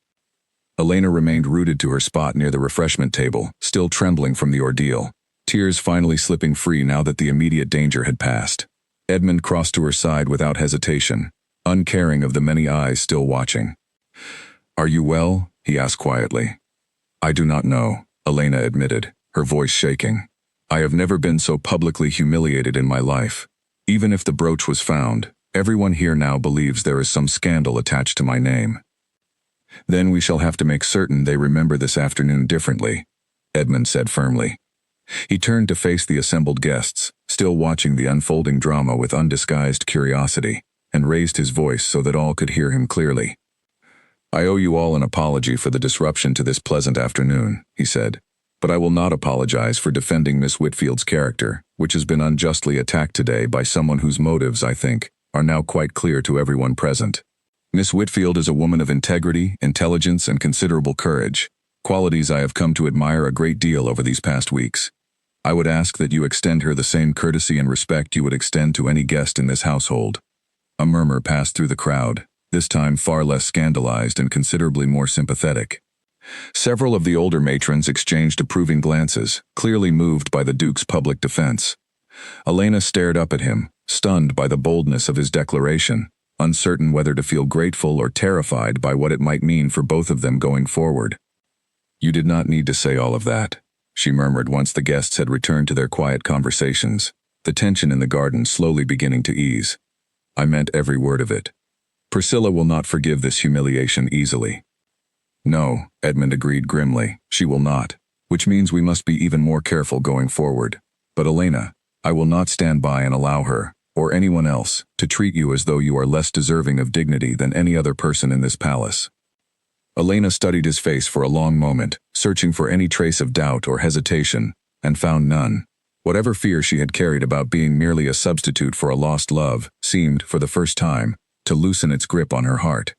Elena remained rooted to her spot near the refreshment table, still trembling from the ordeal, tears finally slipping free now that the immediate danger had passed. Edmund crossed to her side without hesitation, uncaring of the many eyes still watching. "Are you well?" he asked quietly. "I do not know," Elena admitted, her voice shaking. "I have never been so publicly humiliated in my life. Even if the brooch was found, everyone here now believes there is some scandal attached to my name. Then we shall have to make certain they remember this afternoon differently," Edmund said firmly. He turned to face the assembled guests, still watching the unfolding drama with undisguised curiosity, and raised his voice so that all could hear him clearly. "I owe you all an apology for the disruption to this pleasant afternoon," he said. "But I will not apologize for defending Miss Whitfield's character, which has been unjustly attacked today by someone whose motives, I think, are now quite clear to everyone present. Miss Whitfield is a woman of integrity, intelligence, and considerable courage, qualities I have come to admire a great deal over these past weeks. I would ask that you extend her the same courtesy and respect you would extend to any guest in this household." A murmur passed through the crowd, this time far less scandalized and considerably more sympathetic. Several of the older matrons exchanged approving glances, clearly moved by the Duke's public defense. Elena stared up at him, stunned by the boldness of his declaration, uncertain whether to feel grateful or terrified by what it might mean for both of them going forward. "You did not need to say all of that," she murmured once the guests had returned to their quiet conversations, the tension in the garden slowly beginning to ease. "I meant every word of it. Priscilla will not forgive this humiliation easily." "No," Edmund agreed grimly, "she will not, which means we must be even more careful going forward. But Elena, I will not stand by and allow her, or anyone else, to treat you as though you are less deserving of dignity than any other person in this palace." Elena studied his face for a long moment, searching for any trace of doubt or hesitation, and found none. Whatever fear she had carried about being merely a substitute for a lost love seemed, for the first time, to loosen its grip on her heart.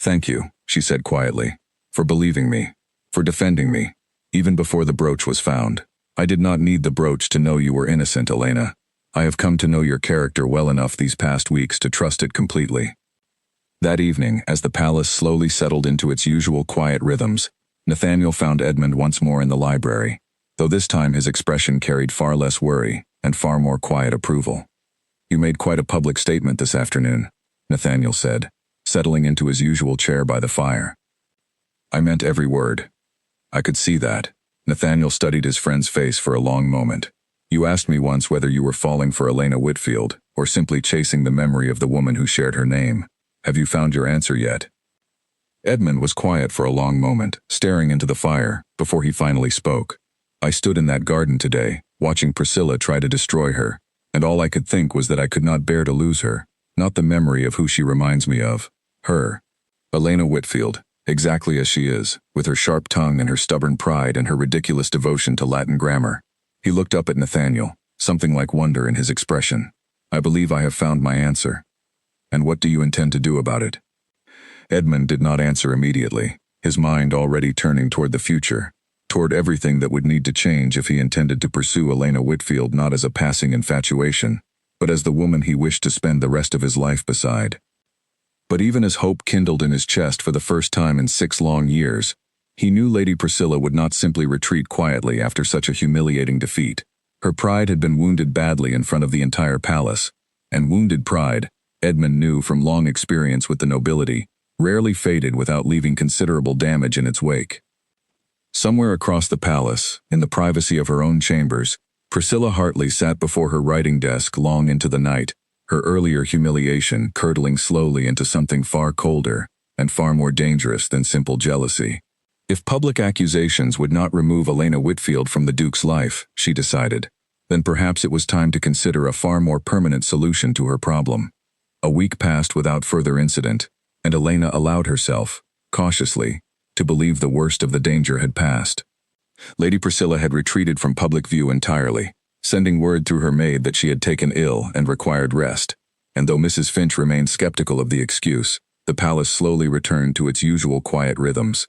"Thank you," she said quietly, "for believing me, for defending me, even before the brooch was found. I did not need the brooch to know you were innocent, Elena. I have come to know your character well enough these past weeks to trust it completely." That evening, as the palace slowly settled into its usual quiet rhythms, Nathaniel found Edmund once more in the library, though this time his expression carried far less worry and far more quiet approval. "You made quite a public statement this afternoon," Nathaniel said, settling into his usual chair by the fire. "I meant every word." "I could see that." Nathaniel studied his friend's face for a long moment. "You asked me once whether you were falling for Elena Whitfield, or simply chasing the memory of the woman who shared her name. Have you found your answer yet?" Edmund was quiet for a long moment, staring into the fire, before he finally spoke. "I stood in that garden today, watching Priscilla try to destroy her, and all I could think was that I could not bear to lose her, not the memory of who she reminds me of. Her. Elena Whitfield, exactly as she is, with her sharp tongue and her stubborn pride and her ridiculous devotion to Latin grammar." He looked up at Nathaniel, something like wonder in his expression. "I believe I have found my answer." "And what do you intend to do about it?" Edmund did not answer immediately, his mind already turning toward the future, toward everything that would need to change if he intended to pursue Elena Whitfield not as a passing infatuation, but as the woman he wished to spend the rest of his life beside. But even as hope kindled in his chest for the first time in 6 long years, he knew Lady Priscilla would not simply retreat quietly after such a humiliating defeat. Her pride had been wounded badly in front of the entire palace, and wounded pride, Edmund knew from long experience with the nobility, rarely faded without leaving considerable damage in its wake. Somewhere across the palace, in the privacy of her own chambers, Priscilla Hartley sat before her writing desk long into the night, her earlier humiliation curdling slowly into something far colder and far more dangerous than simple jealousy. If public accusations would not remove Elena Whitfield from the Duke's life, she decided, then perhaps it was time to consider a far more permanent solution to her problem. A week passed without further incident, and Elena allowed herself, cautiously, to believe the worst of the danger had passed. Lady Priscilla had retreated from public view entirely, sending word through her maid that she had taken ill and required rest, and though Mrs. Finch remained skeptical of the excuse, the palace slowly returned to its usual quiet rhythms.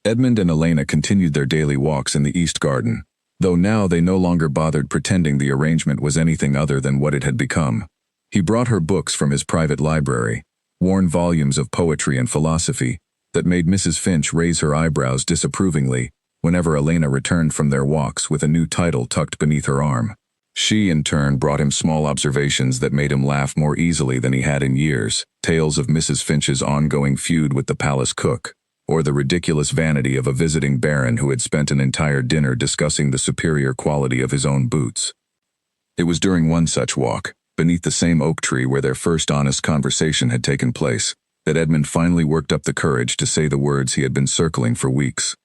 Edmund and Elena continued their daily walks in the East Garden, though now they no longer bothered pretending the arrangement was anything other than what it had become. He brought her books from his private library, worn volumes of poetry and philosophy, that made Mrs. Finch raise her eyebrows disapprovingly whenever Elena returned from their walks with a new title tucked beneath her arm. She, in turn, brought him small observations that made him laugh more easily than he had in years, tales of Mrs. Finch's ongoing feud with the palace cook, or the ridiculous vanity of a visiting baron who had spent an entire dinner discussing the superior quality of his own boots. It was during one such walk, beneath the same oak tree where their first honest conversation had taken place, that Edmund finally worked up the courage to say the words he had been circling for weeks.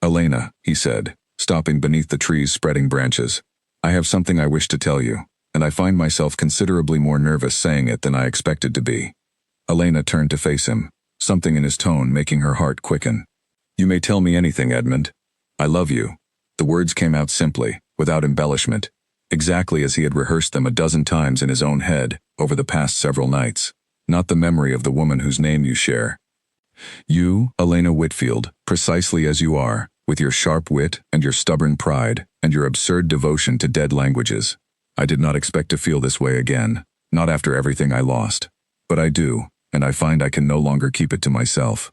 "Elena," he said, stopping beneath the tree's spreading branches, "I have something I wish to tell you, and I find myself considerably more nervous saying it than I expected to be." Elena turned to face him, something in his tone making her heart quicken. "You may tell me anything, Edmund. I love you." The words came out simply, without embellishment, exactly as he had rehearsed them a dozen times in his own head over the past several nights, not the memory of the woman whose name you share. "You, Elena Whitfield, precisely as you are, with your sharp wit and your stubborn pride and your absurd devotion to dead languages. I did not expect to feel this way again, not after everything I lost. But I do, and I find I can no longer keep it to myself."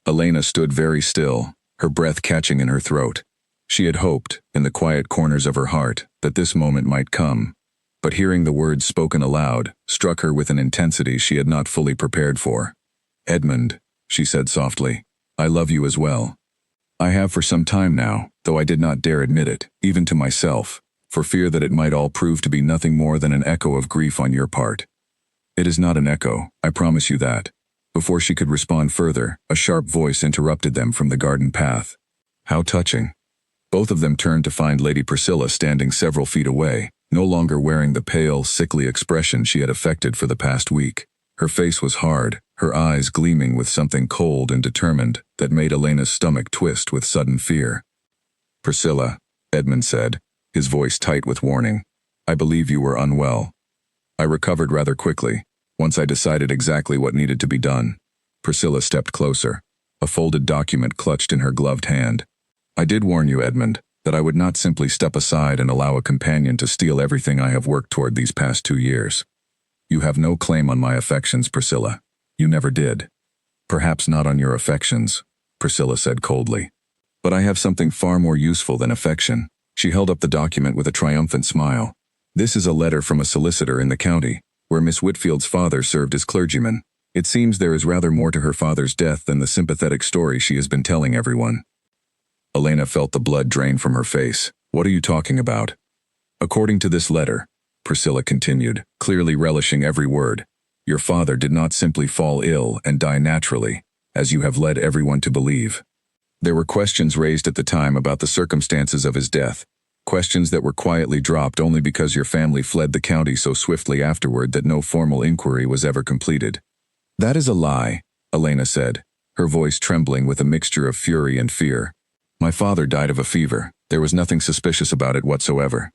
Elena stood very still, her breath catching in her throat. She had hoped, in the quiet corners of her heart, that this moment might come, but hearing the words spoken aloud struck her with an intensity she had not fully prepared for. "Edmund," she said softly, "I love you as well. I have for some time now, though I did not dare admit it, even to myself, for fear that it might all prove to be nothing more than an echo of grief on your part." "It is not an echo, I promise you that." Before she could respond further, a sharp voice interrupted them from the garden path. "How touching." Both of them turned to find Lady Priscilla standing several feet away, no longer wearing the pale, sickly expression she had affected for the past week. Her face was hard, her eyes gleaming with something cold and determined that made Elena's stomach twist with sudden fear. "Priscilla," Edmund said, his voice tight with warning, "I believe you were unwell." "I recovered rather quickly, once I decided exactly what needed to be done." Priscilla stepped closer, a folded document clutched in her gloved hand. "I did warn you, Edmund, that I would not simply step aside and allow a companion to steal everything I have worked toward these past 2 years. You have no claim on my affections, Priscilla. You never did." "Perhaps not on your affections," Priscilla said coldly. "But I have something far more useful than affection." She held up the document with a triumphant smile. "This is a letter from a solicitor in the county, where Miss Whitfield's father served as clergyman. It seems there is rather more to her father's death than the sympathetic story she has been telling everyone." Elena felt the blood drain from her face. "What are you talking about?" "According to this letter," Priscilla continued, clearly relishing every word, "your father did not simply fall ill and die naturally, as you have led everyone to believe. There were questions raised at the time about the circumstances of his death, questions that were quietly dropped only because your family fled the county so swiftly afterward that no formal inquiry was ever completed." "That is a lie," Elena said, her voice trembling with a mixture of fury and fear. "My father died of a fever. There was nothing suspicious about it whatsoever."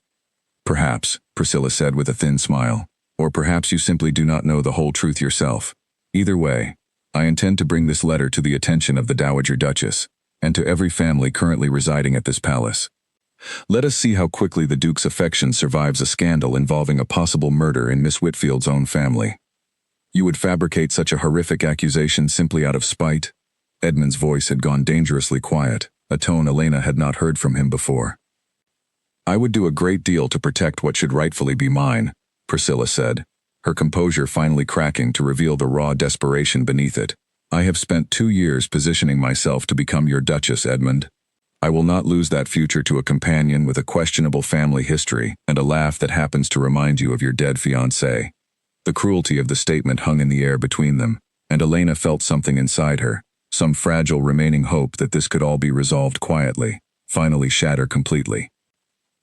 "Perhaps," Priscilla said with a thin smile, "or perhaps you simply do not know the whole truth yourself. Either way, I intend to bring this letter to the attention of the Dowager Duchess, and to every family currently residing at this palace. Let us see how quickly the Duke's affection survives a scandal involving a possible murder in Miss Whitfield's own family." "You would fabricate such a horrific accusation simply out of spite?" Edmund's voice had gone dangerously quiet, a tone Elena had not heard from him before. "I would do a great deal to protect what should rightfully be mine," Priscilla said, her composure finally cracking to reveal the raw desperation beneath it. "I have spent 2 years positioning myself to become your Duchess, Edmund. I will not lose that future to a companion with a questionable family history and a laugh that happens to remind you of your dead fiancé. The cruelty of the statement hung in the air between them, and Elena felt something inside her, some fragile remaining hope that this could all be resolved quietly, finally shatter completely.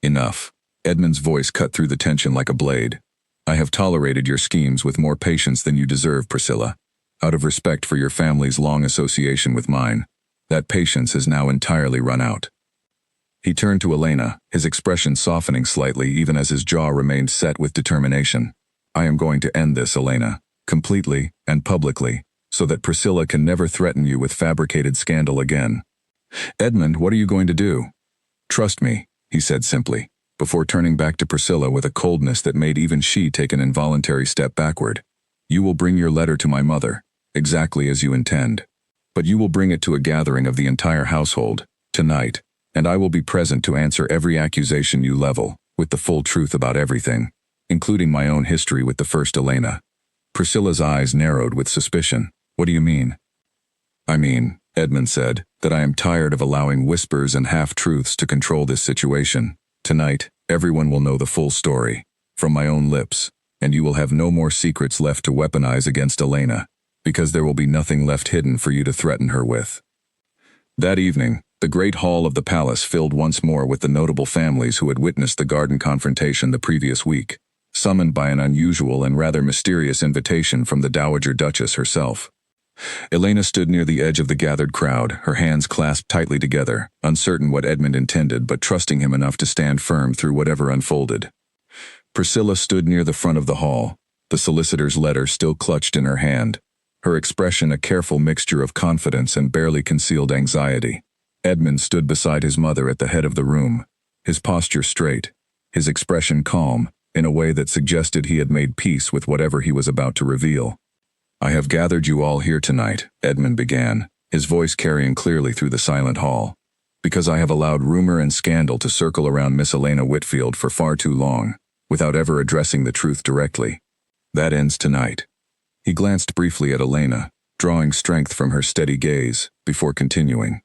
Enough. Edmund's voice cut through the tension like a blade. I have tolerated your schemes with more patience than you deserve, Priscilla. Out of respect for your family's long association with mine, that patience has now entirely run out. He turned to Elena, his expression softening slightly even as his jaw remained set with determination. I am going to end this, Elena, completely and publicly, so that Priscilla can never threaten you with fabricated scandal again. Edmund, what are you going to do? Trust me, he said simply, before turning back to Priscilla with a coldness that made even she take an involuntary step backward. You will bring your letter to my mother, exactly as you intend. But you will bring it to a gathering of the entire household, tonight, and I will be present to answer every accusation you level, with the full truth about everything, including my own history with the first Elena. Priscilla's eyes narrowed with suspicion. What do you mean? I mean, Edmund said, that I am tired of allowing whispers and half-truths to control this situation. Tonight, everyone will know the full story, from my own lips, and you will have no more secrets left to weaponize against Elena, because there will be nothing left hidden for you to threaten her with. That evening, the great hall of the palace filled once more with the notable families who had witnessed the garden confrontation the previous week, summoned by an unusual and rather mysterious invitation from the Dowager Duchess herself. Elena stood near the edge of the gathered crowd, her hands clasped tightly together, uncertain what Edmund intended but trusting him enough to stand firm through whatever unfolded. Priscilla stood near the front of the hall, the solicitor's letter still clutched in her hand, her expression a careful mixture of confidence and barely concealed anxiety. Edmund stood beside his mother at the head of the room, his posture straight, his expression calm, in a way that suggested he had made peace with whatever he was about to reveal. I have gathered you all here tonight, Edmund began, his voice carrying clearly through the silent hall, because I have allowed rumor and scandal to circle around Miss Elena Whitfield for far too long, without ever addressing the truth directly. That ends tonight. He glanced briefly at Elena, drawing strength from her steady gaze, before continuing.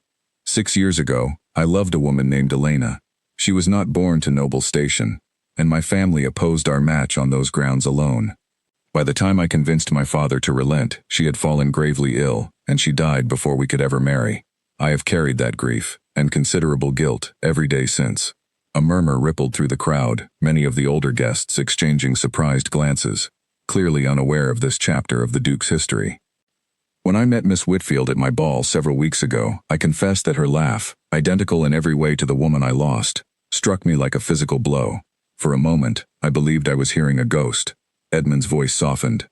6 years ago, I loved a woman named Elena. She was not born to noble station, and my family opposed our match on those grounds alone. By the time I convinced my father to relent, she had fallen gravely ill, and she died before we could ever marry. I have carried that grief, and considerable guilt, every day since. A murmur rippled through the crowd, many of the older guests exchanging surprised glances, clearly unaware of this chapter of the Duke's history. When I met Miss Whitfield at my ball several weeks ago, I confess that her laugh, identical in every way to the woman I lost, struck me like a physical blow. For a moment, I believed I was hearing a ghost. Edmund's voice softened.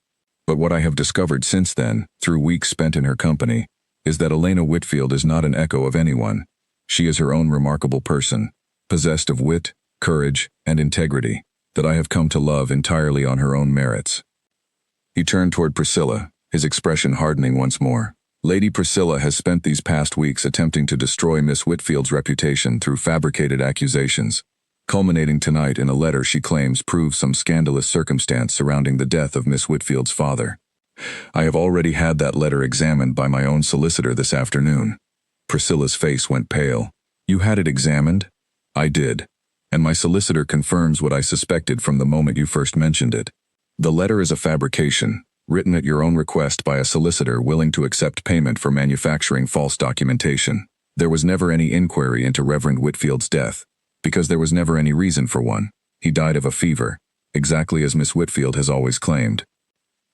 But what I have discovered since then, through weeks spent in her company, is that Elena Whitfield is not an echo of anyone. She is her own remarkable person, possessed of wit, courage, and integrity, that I have come to love entirely on her own merits. He turned toward Priscilla, his expression hardening once more. Lady Priscilla has spent these past weeks attempting to destroy Miss Whitfield's reputation through fabricated accusations, culminating tonight in a letter she claims proves some scandalous circumstance surrounding the death of Miss Whitfield's father. I have already had that letter examined by my own solicitor this afternoon. Priscilla's face went pale. You had it examined? I did. And my solicitor confirms what I suspected from the moment you first mentioned it. The letter is a fabrication, written at your own request by a solicitor willing to accept payment for manufacturing false documentation. There was never any inquiry into Reverend Whitfield's death, because there was never any reason for one. He died of a fever, exactly as Miss Whitfield has always claimed.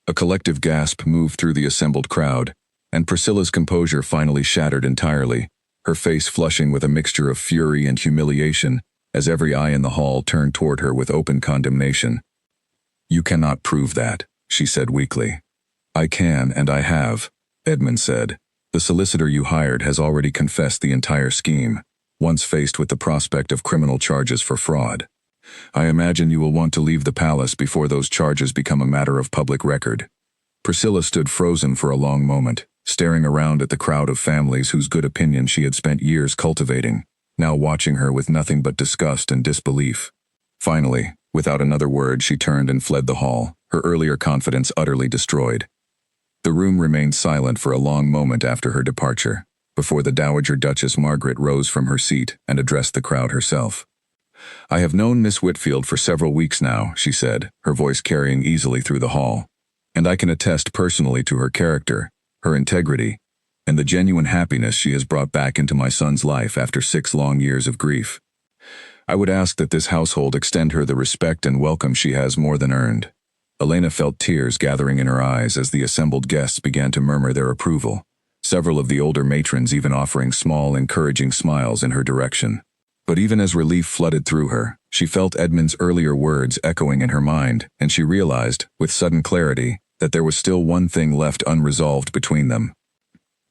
A collective gasp moved through the assembled crowd, and Priscilla's composure finally shattered entirely, her face flushing with a mixture of fury and humiliation as every eye in the hall turned toward her with open condemnation. You cannot prove that, she said weakly. I can, and I have, Edmund said. The solicitor you hired has already confessed the entire scheme, once faced with the prospect of criminal charges for fraud. I imagine you will want to leave the palace before those charges become a matter of public record. Priscilla stood frozen for a long moment, staring around at the crowd of families whose good opinion she had spent years cultivating, now watching her with nothing but disgust and disbelief. Finally, without another word, she turned and fled the hall, her earlier confidence utterly destroyed. The room remained silent for a long moment after her departure, before the Dowager Duchess Margaret rose from her seat and addressed the crowd herself. "I have known Miss Whitfield for several weeks now," she said, her voice carrying easily through the hall, "and I can attest personally to her character, her integrity, and the genuine happiness she has brought back into my son's life after 6 long years of grief. I would ask that this household extend her the respect and welcome she has more than earned." Elena felt tears gathering in her eyes as the assembled guests began to murmur their approval, several of the older matrons even offering small, encouraging smiles in her direction. But even as relief flooded through her, she felt Edmund's earlier words echoing in her mind, and she realized, with sudden clarity, that there was still one thing left unresolved between them.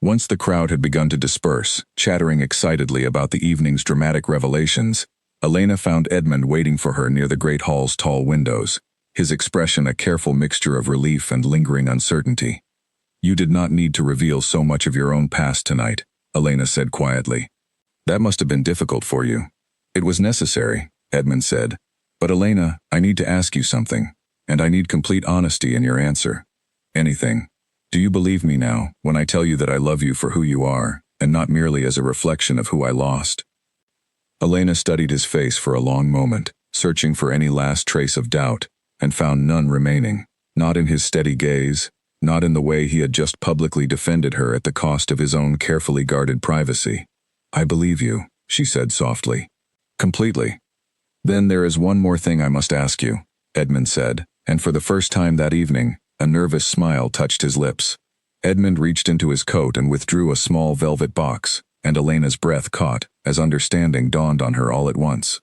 Once the crowd had begun to disperse, chattering excitedly about the evening's dramatic revelations, Elena found Edmund waiting for her near the great hall's tall windows, his expression a careful mixture of relief and lingering uncertainty. "You did not need to reveal so much of your own past tonight," Elena said quietly. "That must have been difficult for you." "It was necessary," Edmund said. "But Elena, I need to ask you something, and I need complete honesty in your answer. Anything. Do you believe me now, when I tell you that I love you for who you are, and not merely as a reflection of who I lost?" Elena studied his face for a long moment, searching for any last trace of doubt, and found none remaining, not in his steady gaze, not in the way he had just publicly defended her at the cost of his own carefully guarded privacy. "I believe you," she said softly. "Completely." "Then there is one more thing I must ask you," Edmund said, and for the first time that evening, a nervous smile touched his lips. Edmund reached into his coat and withdrew a small velvet box, and Elena's breath caught as understanding dawned on her all at once.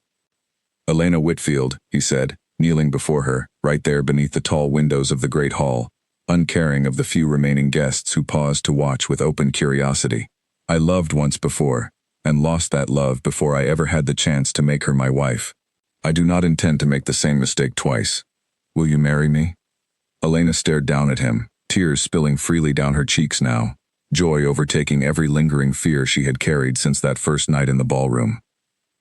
"Elena Whitfield," he said, kneeling before her, right there beneath the tall windows of the great hall, uncaring of the few remaining guests who paused to watch with open curiosity. "I loved once before, and lost that love before I ever had the chance to make her my wife. I do not intend to make the same mistake twice. Will you marry me?" Elena stared down at him, tears spilling freely down her cheeks now, joy overtaking every lingering fear she had carried since that first night in the ballroom.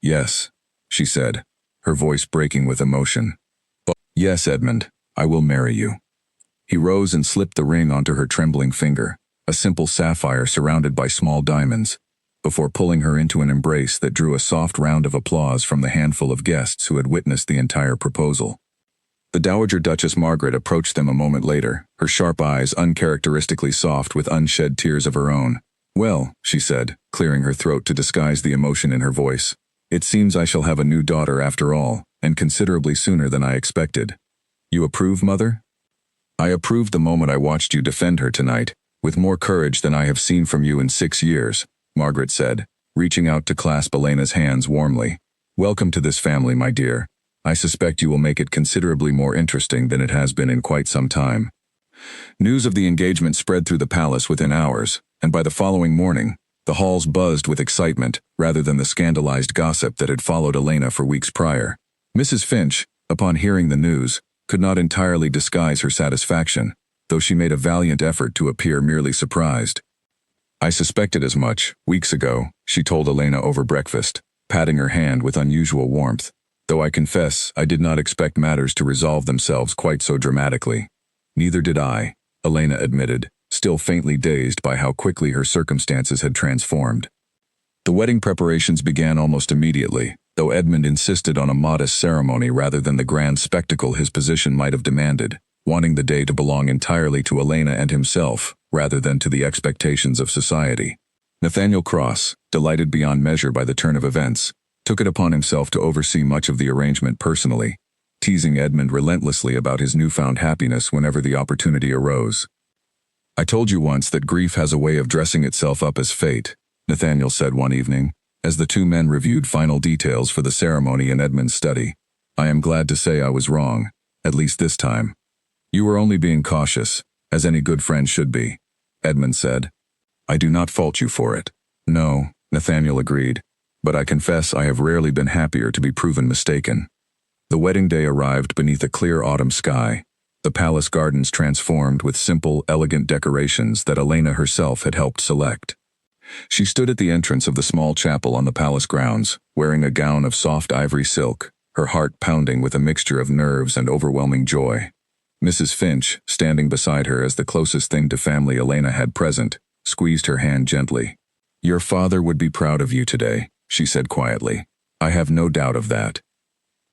"Yes," she said, her voice breaking with emotion. "Yes, Edmund, I will marry you." He rose and slipped the ring onto her trembling finger, a simple sapphire surrounded by small diamonds, before pulling her into an embrace that drew a soft round of applause from the handful of guests who had witnessed the entire proposal. The Dowager Duchess Margaret approached them a moment later, her sharp eyes uncharacteristically soft with unshed tears of her own. "Well," she said, clearing her throat to disguise the emotion in her voice, "it seems I shall have a new daughter after all, and considerably sooner than I expected. You approve, Mother?" "I approved the moment I watched you defend her tonight, with more courage than I have seen from you in 6 years, Margaret said, reaching out to clasp Elena's hands warmly. "Welcome to this family, my dear. I suspect you will make it considerably more interesting than it has been in quite some time." News of the engagement spread through the palace within hours, and by the following morning, the halls buzzed with excitement rather than the scandalized gossip that had followed Elena for weeks prior. Mrs. Finch, upon hearing the news, could not entirely disguise her satisfaction, though she made a valiant effort to appear merely surprised. "I suspected as much, weeks ago," she told Elena over breakfast, patting her hand with unusual warmth, "though I confess I did not expect matters to resolve themselves quite so dramatically." "Neither did I," Elena admitted, still faintly dazed by how quickly her circumstances had transformed. The wedding preparations began almost immediately, though Edmund insisted on a modest ceremony rather than the grand spectacle his position might have demanded, wanting the day to belong entirely to Elena and himself, rather than to the expectations of society. Nathaniel Cross, delighted beyond measure by the turn of events, took it upon himself to oversee much of the arrangement personally, teasing Edmund relentlessly about his newfound happiness whenever the opportunity arose. "I told you once that grief has a way of dressing itself up as fate," Nathaniel said one evening, as the two men reviewed final details for the ceremony in Edmund's study. "I am glad to say I was wrong, at least this time." "You were only being cautious, as any good friend should be," Edmund said. "I do not fault you for it." "No," Nathaniel agreed, "but I confess I have rarely been happier to be proven mistaken." The wedding day arrived beneath a clear autumn sky, the palace gardens transformed with simple, elegant decorations that Elena herself had helped select. She stood at the entrance of the small chapel on the palace grounds, wearing a gown of soft ivory silk, her heart pounding with a mixture of nerves and overwhelming joy. Mrs. Finch, standing beside her as the closest thing to family Elena had present, squeezed her hand gently. "Your father would be proud of you today," she said quietly. "I have no doubt of that."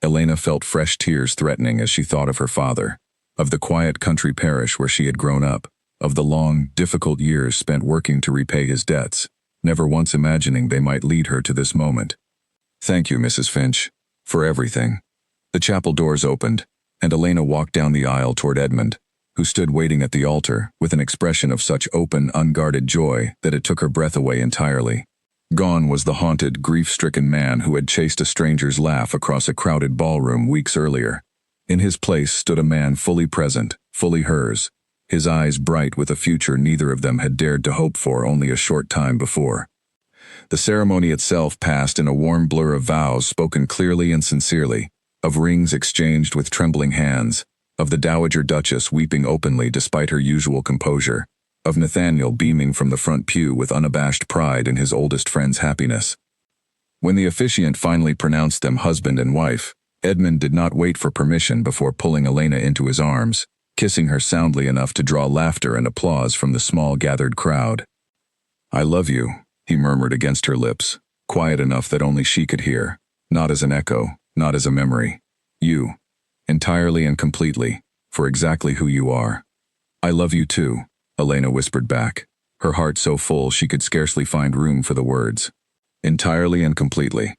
Elena felt fresh tears threatening as she thought of her father, of the quiet country parish where she had grown up, of the long, difficult years spent working to repay his debts, never once imagining they might lead her to this moment. "Thank you, Mrs. Finch, for everything." The chapel doors opened, and Elena walked down the aisle toward Edmund, who stood waiting at the altar with an expression of such open, unguarded joy that it took her breath away entirely. Gone was the haunted, grief-stricken man who had chased a stranger's laugh across a crowded ballroom weeks earlier. In his place stood a man fully present, fully hers, his eyes bright with a future neither of them had dared to hope for only a short time before. The ceremony itself passed in a warm blur of vows spoken clearly and sincerely, of rings exchanged with trembling hands, of the Dowager Duchess weeping openly despite her usual composure, of Nathaniel beaming from the front pew with unabashed pride in his oldest friend's happiness. When the officiant finally pronounced them husband and wife, Edmund did not wait for permission before pulling Elena into his arms, kissing her soundly enough to draw laughter and applause from the small gathered crowd. "I love you," he murmured against her lips, quiet enough that only she could hear, not as an echo, not as a memory. "You, entirely and completely, for exactly who you are." "I love you too," Elena whispered back, her heart so full she could scarcely find room for the words. Entirely and completely.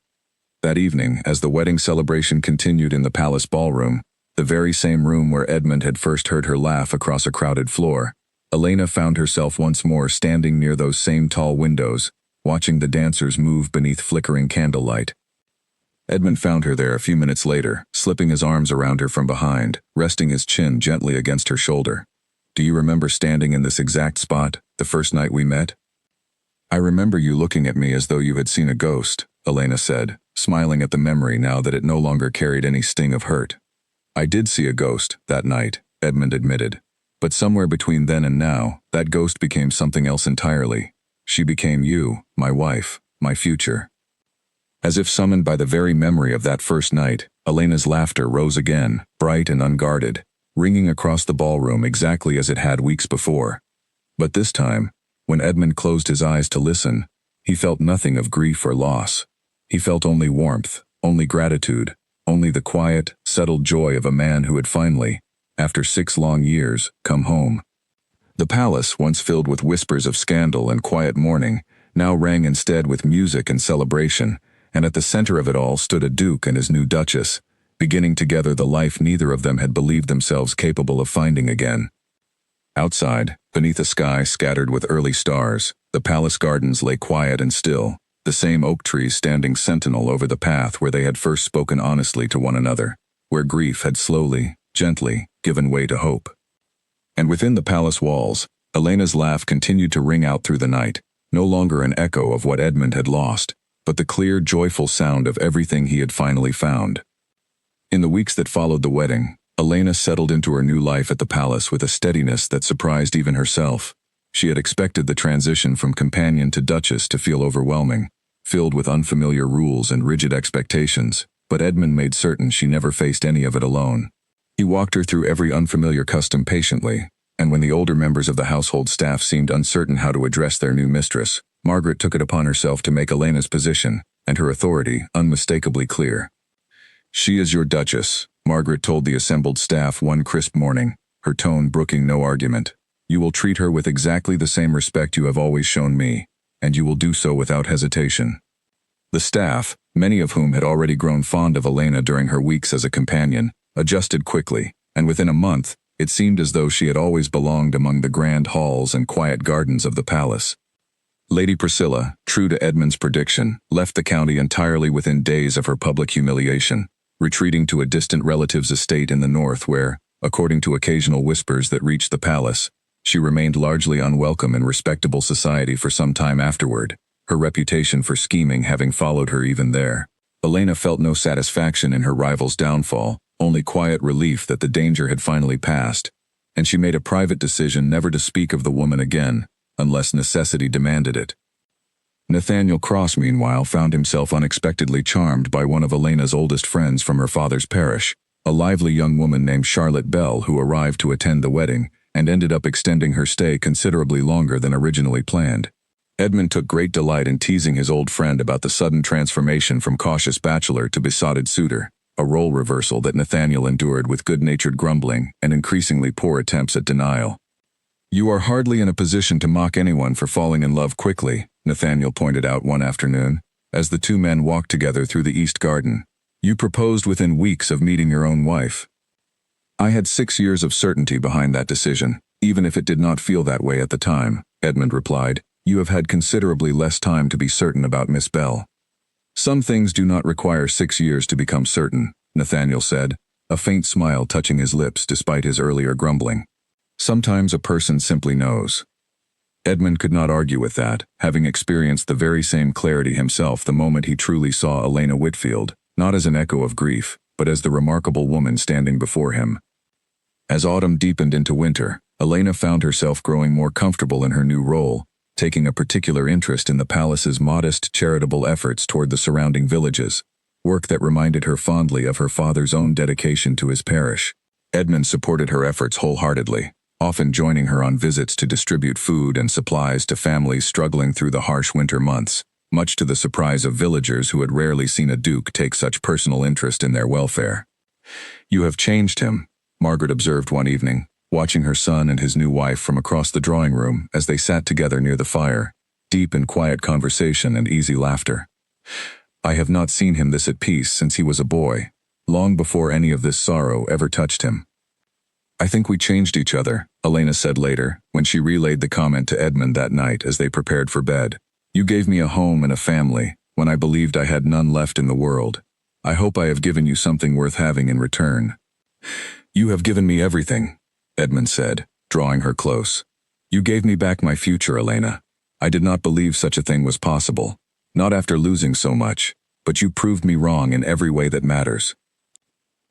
That evening, as the wedding celebration continued in the palace ballroom, the very same room where Edmund had first heard her laugh across a crowded floor, Elena found herself once more standing near those same tall windows, watching the dancers move beneath flickering candlelight. Edmund found her there a few minutes later, slipping his arms around her from behind, resting his chin gently against her shoulder. "Do you remember standing in this exact spot, the first night we met?" "I remember you looking at me as though you had seen a ghost," Elena said, smiling at the memory now that it no longer carried any sting of hurt. "I did see a ghost, that night," Edmund admitted. "But somewhere between then and now, that ghost became something else entirely. She became you, my wife, my future." As if summoned by the very memory of that first night, Elena's laughter rose again, bright and unguarded, ringing across the ballroom exactly as it had weeks before. But this time, when Edmund closed his eyes to listen, he felt nothing of grief or loss. He felt only warmth, only gratitude, only the quiet, settled joy of a man who had finally, after 6 long years, come home. The palace, once filled with whispers of scandal and quiet mourning, now rang instead with music and celebration, and at the center of it all stood a duke and his new duchess, beginning together the life neither of them had believed themselves capable of finding again. Outside, beneath a sky scattered with early stars, the palace gardens lay quiet and still, the same oak trees standing sentinel over the path where they had first spoken honestly to one another, where grief had slowly, gently, given way to hope. And within the palace walls, Elena's laugh continued to ring out through the night, no longer an echo of what Edmund had lost, but the clear, joyful sound of everything he had finally found. In the weeks that followed the wedding, Elena settled into her new life at the palace with a steadiness that surprised even herself. She had expected the transition from companion to duchess to feel overwhelming, filled with unfamiliar rules and rigid expectations, but Edmund made certain she never faced any of it alone. He walked her through every unfamiliar custom patiently, and when the older members of the household staff seemed uncertain how to address their new mistress, Margaret took it upon herself to make Elena's position, and her authority, unmistakably clear. "She is your duchess," Margaret told the assembled staff one crisp morning, her tone brooking no argument. "You will treat her with exactly the same respect you have always shown me, and you will do so without hesitation." The staff, many of whom had already grown fond of Elena during her weeks as a companion, adjusted quickly, and within a month, it seemed as though she had always belonged among the grand halls and quiet gardens of the palace. Lady Priscilla, true to Edmund's prediction, left the county entirely within days of her public humiliation, retreating to a distant relative's estate in the north where, according to occasional whispers that reached the palace, she remained largely unwelcome in respectable society for some time afterward, her reputation for scheming having followed her even there. Elena felt no satisfaction in her rival's downfall, only quiet relief that the danger had finally passed, and she made a private decision never to speak of the woman again, unless necessity demanded it. Nathaniel Cross, meanwhile, found himself unexpectedly charmed by one of Elena's oldest friends from her father's parish, a lively young woman named Charlotte Bell who arrived to attend the wedding and ended up extending her stay considerably longer than originally planned. Edmund took great delight in teasing his old friend about the sudden transformation from cautious bachelor to besotted suitor, a role reversal that Nathaniel endured with good-natured grumbling and increasingly poor attempts at denial. "You are hardly in a position to mock anyone for falling in love quickly," Nathaniel pointed out one afternoon, as the two men walked together through the East Garden. "You proposed within weeks of meeting your own wife." "I had 6 years of certainty behind that decision, even if it did not feel that way at the time," Edmund replied. "You have had considerably less time to be certain about Miss Bell." "Some things do not require 6 years to become certain," Nathaniel said, a faint smile touching his lips despite his earlier grumbling. "Sometimes a person simply knows." Edmund could not argue with that, having experienced the very same clarity himself the moment he truly saw Elena Whitfield, not as an echo of grief, but as the remarkable woman standing before him. As autumn deepened into winter, Elena found herself growing more comfortable in her new role, taking a particular interest in the palace's modest charitable efforts toward the surrounding villages, work that reminded her fondly of her father's own dedication to his parish. Edmund supported her efforts wholeheartedly, often joining her on visits to distribute food and supplies to families struggling through the harsh winter months, much to the surprise of villagers who had rarely seen a duke take such personal interest in their welfare. "You have changed him," Margaret observed one evening, watching her son and his new wife from across the drawing room as they sat together near the fire, deep in quiet conversation and easy laughter. "I have not seen him this at peace since he was a boy, long before any of this sorrow ever touched him." "I think we changed each other," Elena said later, when she relayed the comment to Edmund that night as they prepared for bed. "You gave me a home and a family, when I believed I had none left in the world. I hope I have given you something worth having in return." "You have given me everything," Edmund said, drawing her close. "You gave me back my future, Elena. I did not believe such a thing was possible, not after losing so much, but you proved me wrong in every way that matters."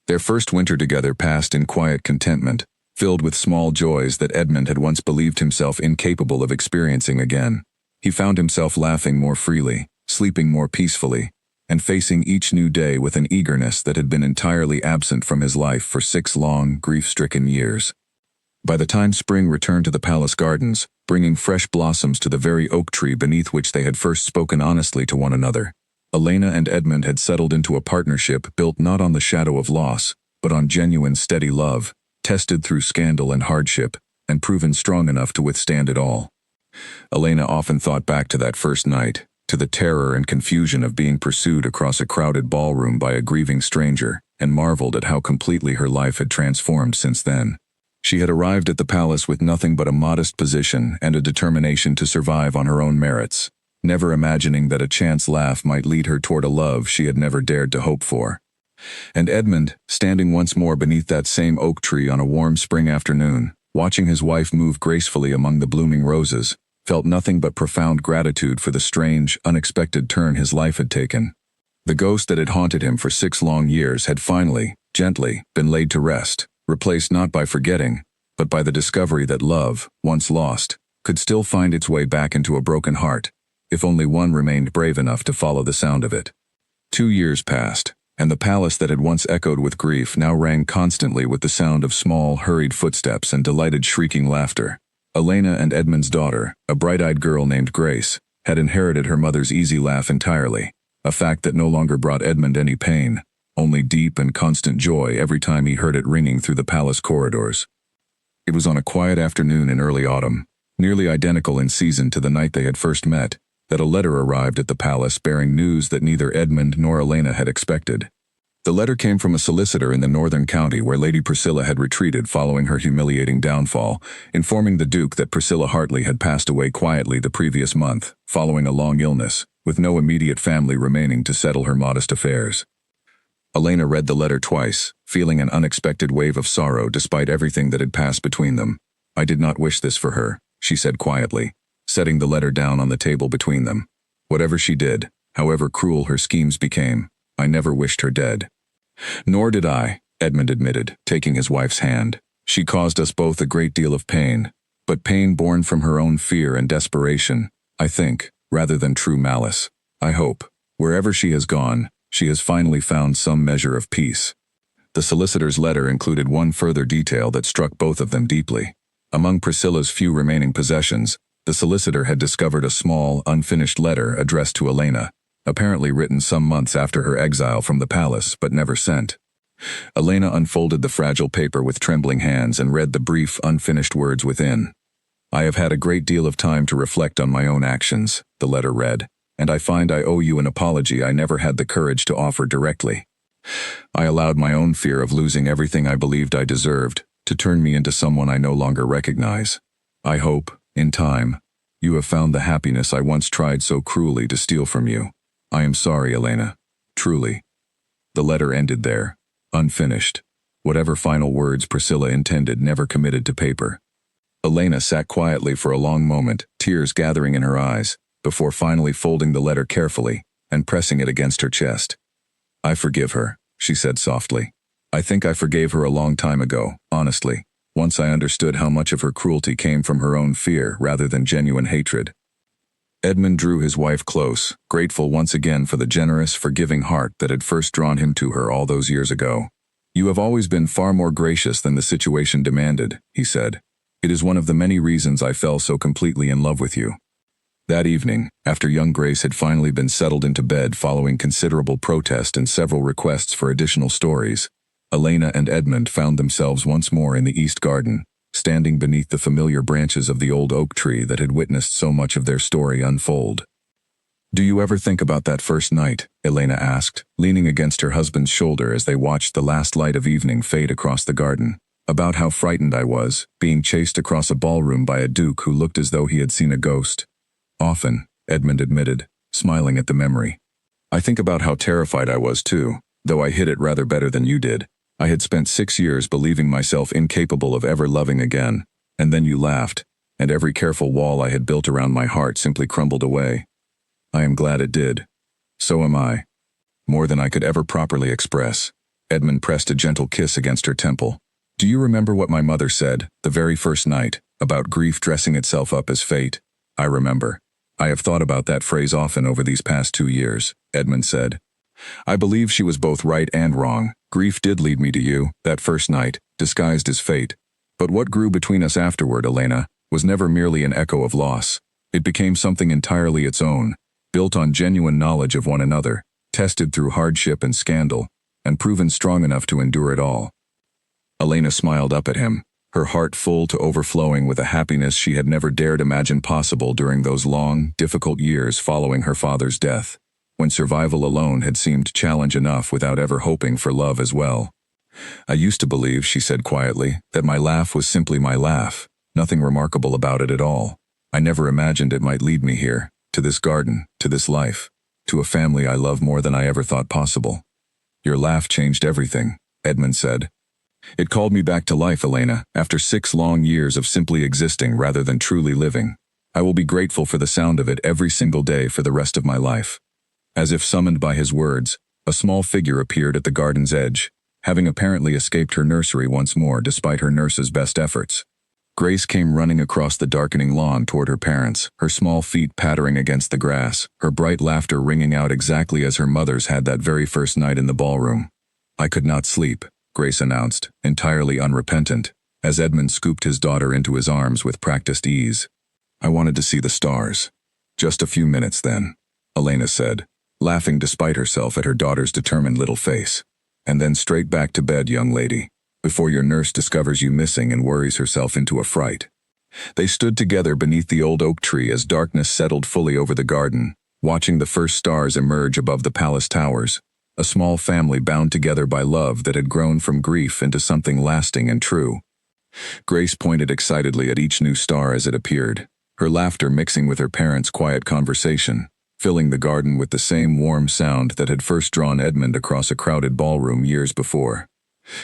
Their first winter together passed in quiet contentment, filled with small joys that Edmund had once believed himself incapable of experiencing again. He found himself laughing more freely, sleeping more peacefully, and facing each new day with an eagerness that had been entirely absent from his life for 6 long, grief-stricken years. By the time spring returned to the palace gardens, bringing fresh blossoms to the very oak tree beneath which they had first spoken honestly to one another, Elena and Edmund had settled into a partnership built not on the shadow of loss, but on genuine steady love, tested through scandal and hardship, and proven strong enough to withstand it all. Elena often thought back to that first night, to the terror and confusion of being pursued across a crowded ballroom by a grieving stranger, and marveled at how completely her life had transformed since then. She had arrived at the palace with nothing but a modest position and a determination to survive on her own merits, never imagining that a chance laugh might lead her toward a love she had never dared to hope for. And Edmund, standing once more beneath that same oak tree on a warm spring afternoon, watching his wife move gracefully among the blooming roses, felt nothing but profound gratitude for the strange, unexpected turn his life had taken. The ghost that had haunted him for 6 long years had finally, gently, been laid to rest, replaced not by forgetting, but by the discovery that love, once lost, could still find its way back into a broken heart, if only one remained brave enough to follow the sound of it. 2 years passed, and the palace that had once echoed with grief now rang constantly with the sound of small, hurried footsteps and delighted shrieking laughter. Elena and Edmund's daughter, a bright-eyed girl named Grace, had inherited her mother's easy laugh entirely, a fact that no longer brought Edmund any pain, only deep and constant joy every time he heard it ringing through the palace corridors. It was on a quiet afternoon in early autumn, nearly identical in season to the night they had first met, that a letter arrived at the palace bearing news that neither Edmund nor Elena had expected. The letter came from a solicitor in the northern county where Lady Priscilla had retreated following her humiliating downfall, informing the Duke that Priscilla Hartley had passed away quietly the previous month, following a long illness, with no immediate family remaining to settle her modest affairs. Elena read the letter twice, feeling an unexpected wave of sorrow despite everything that had passed between them. "I did not wish this for her," she said quietly, setting the letter down on the table between them. "Whatever she did, however cruel her schemes became, I never wished her dead." "Nor did I," Edmund admitted, taking his wife's hand. "She caused us both a great deal of pain, but pain born from her own fear and desperation, I think, rather than true malice. I hope, wherever she has gone, she has finally found some measure of peace." The solicitor's letter included one further detail that struck both of them deeply. Among Priscilla's few remaining possessions, The solicitor had discovered a small, unfinished letter addressed to Elena, apparently written some months after her exile from the palace, but never sent. Elena unfolded the fragile paper with trembling hands and read the brief, unfinished words within. "I have had a great deal of time to reflect on my own actions," the letter read, "and I find I owe you an apology I never had the courage to offer directly. I allowed my own fear of losing everything I believed I deserved to turn me into someone I no longer recognize. I hope, in time, you have found the happiness I once tried so cruelly to steal from you. I am sorry, Elena. Truly." The letter ended there, unfinished. Whatever final words Priscilla intended never committed to paper. Elena sat quietly for a long moment, tears gathering in her eyes, before finally folding the letter carefully and pressing it against her chest. "I forgive her," she said softly. "I think I forgave her a long time ago, honestly, once I understood how much of her cruelty came from her own fear rather than genuine hatred." Edmund drew his wife close, grateful once again for the generous, forgiving heart that had first drawn him to her all those years ago. "You have always been far more gracious than the situation demanded," he said. "It is one of the many reasons I fell so completely in love with you." That evening, after young Grace had finally been settled into bed following considerable protest and several requests for additional stories, Elena and Edmund found themselves once more in the East Garden, standing beneath the familiar branches of the old oak tree that had witnessed so much of their story unfold. "Do you ever think about that first night?" Elena asked, leaning against her husband's shoulder as they watched the last light of evening fade across the garden. "About how frightened I was, being chased across a ballroom by a duke who looked as though he had seen a ghost." "Often," Edmund admitted, smiling at the memory. "I think about how terrified I was too, though I hid it rather better than you did. I had spent 6 years believing myself incapable of ever loving again, and then you laughed, and every careful wall I had built around my heart simply crumbled away. I am glad it did. So am I. More than I could ever properly express." Edmund pressed a gentle kiss against her temple. "Do you remember what my mother said, the very first night, about grief dressing itself up as fate?" "I remember. I have thought about that phrase often over these past 2 years," Edmund said. "I believe she was both right and wrong. Grief did lead me to you, that first night, disguised as fate. But what grew between us afterward, Elena, was never merely an echo of loss. It became something entirely its own, built on genuine knowledge of one another, tested through hardship and scandal, and proven strong enough to endure it all." Elena smiled up at him, her heart full to overflowing with a happiness she had never dared imagine possible during those long, difficult years following her father's death, when survival alone had seemed challenge enough without ever hoping for love as well. "I used to believe," she said quietly, "that my laugh was simply my laugh, nothing remarkable about it at all. I never imagined it might lead me here, to this garden, to this life, to a family I love more than I ever thought possible." "Your laugh changed everything," Edmund said. "It called me back to life, Elena, after 6 long years of simply existing rather than truly living. I will be grateful for the sound of it every single day for the rest of my life." As if summoned by his words, a small figure appeared at the garden's edge, having apparently escaped her nursery once more despite her nurse's best efforts. Grace came running across the darkening lawn toward her parents, her small feet pattering against the grass, her bright laughter ringing out exactly as her mother's had that very first night in the ballroom. "I could not sleep," Grace announced, entirely unrepentant, as Edmund scooped his daughter into his arms with practiced ease. "I wanted to see the stars. Just a few minutes then," Elena said, laughing despite herself at her daughter's determined little face. "And then straight back to bed, young lady, before your nurse discovers you missing and worries herself into a fright." They stood together beneath the old oak tree as darkness settled fully over the garden, watching the first stars emerge above the palace towers, a small family bound together by love that had grown from grief into something lasting and true. Grace pointed excitedly at each new star as it appeared, her laughter mixing with her parents' quiet conversation, filling the garden with the same warm sound that had first drawn Edmund across a crowded ballroom years before.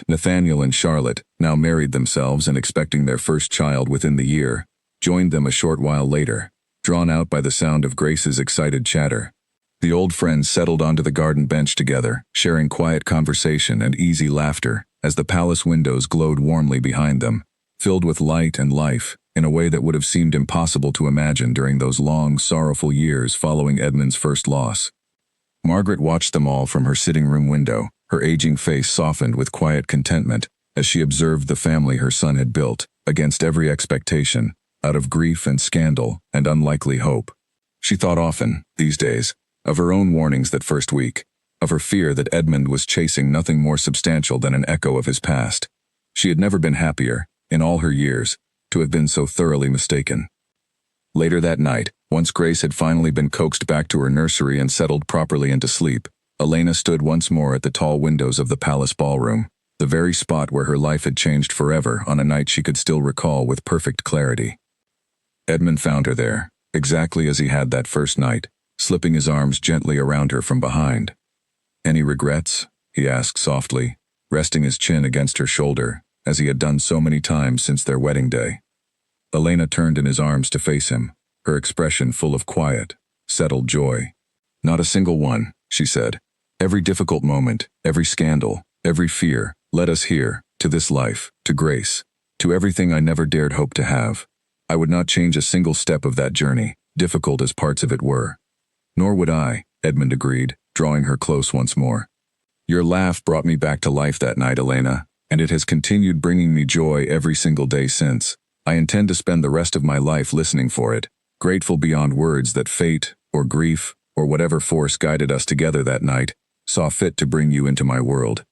Nathaniel and Charlotte, now married themselves and expecting their first child within the year, joined them a short while later, drawn out by the sound of Grace's excited chatter. The old friends settled onto the garden bench together, sharing quiet conversation and easy laughter as the palace windows glowed warmly behind them, filled with light and life in a way that would have seemed impossible to imagine during those long, sorrowful years following Edmund's first loss. Margaret watched them all from her sitting room window, her aging face softened with quiet contentment as she observed the family her son had built, against every expectation, out of grief and scandal and unlikely hope. She thought often, these days, of her own warnings that first week, of her fear that Edmund was chasing nothing more substantial than an echo of his past. She had never been happier, in all her years, to have been so thoroughly mistaken. Later that night, once Grace had finally been coaxed back to her nursery and settled properly into sleep, Elena stood once more at the tall windows of the palace ballroom, the very spot where her life had changed forever on a night she could still recall with perfect clarity. Edmund found her there, exactly as he had that first night, slipping his arms gently around her from behind. "Any regrets?" he asked softly, resting his chin against her shoulder, as he had done so many times since their wedding day. Elena turned in his arms to face him, her expression full of quiet, settled joy. "Not a single one," she said. "Every difficult moment, every scandal, every fear, led us here, to this life, to Grace, to everything I never dared hope to have. I would not change a single step of that journey, difficult as parts of it were." "Nor would I," Edmund agreed, drawing her close once more. "Your laugh brought me back to life that night, Elena, and it has continued bringing me joy every single day since. I intend to spend the rest of my life listening for it, grateful beyond words that fate, or grief, or whatever force guided us together that night, saw fit to bring you into my world."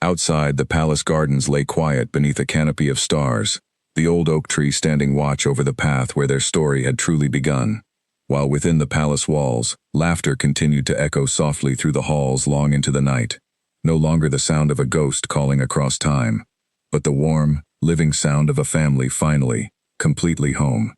Outside, the palace gardens lay quiet beneath a canopy of stars, the old oak tree standing watch over the path where their story had truly begun, while within the palace walls, laughter continued to echo softly through the halls long into the night, no longer the sound of a ghost calling across time, but the warm, living sound of a family finally, completely home.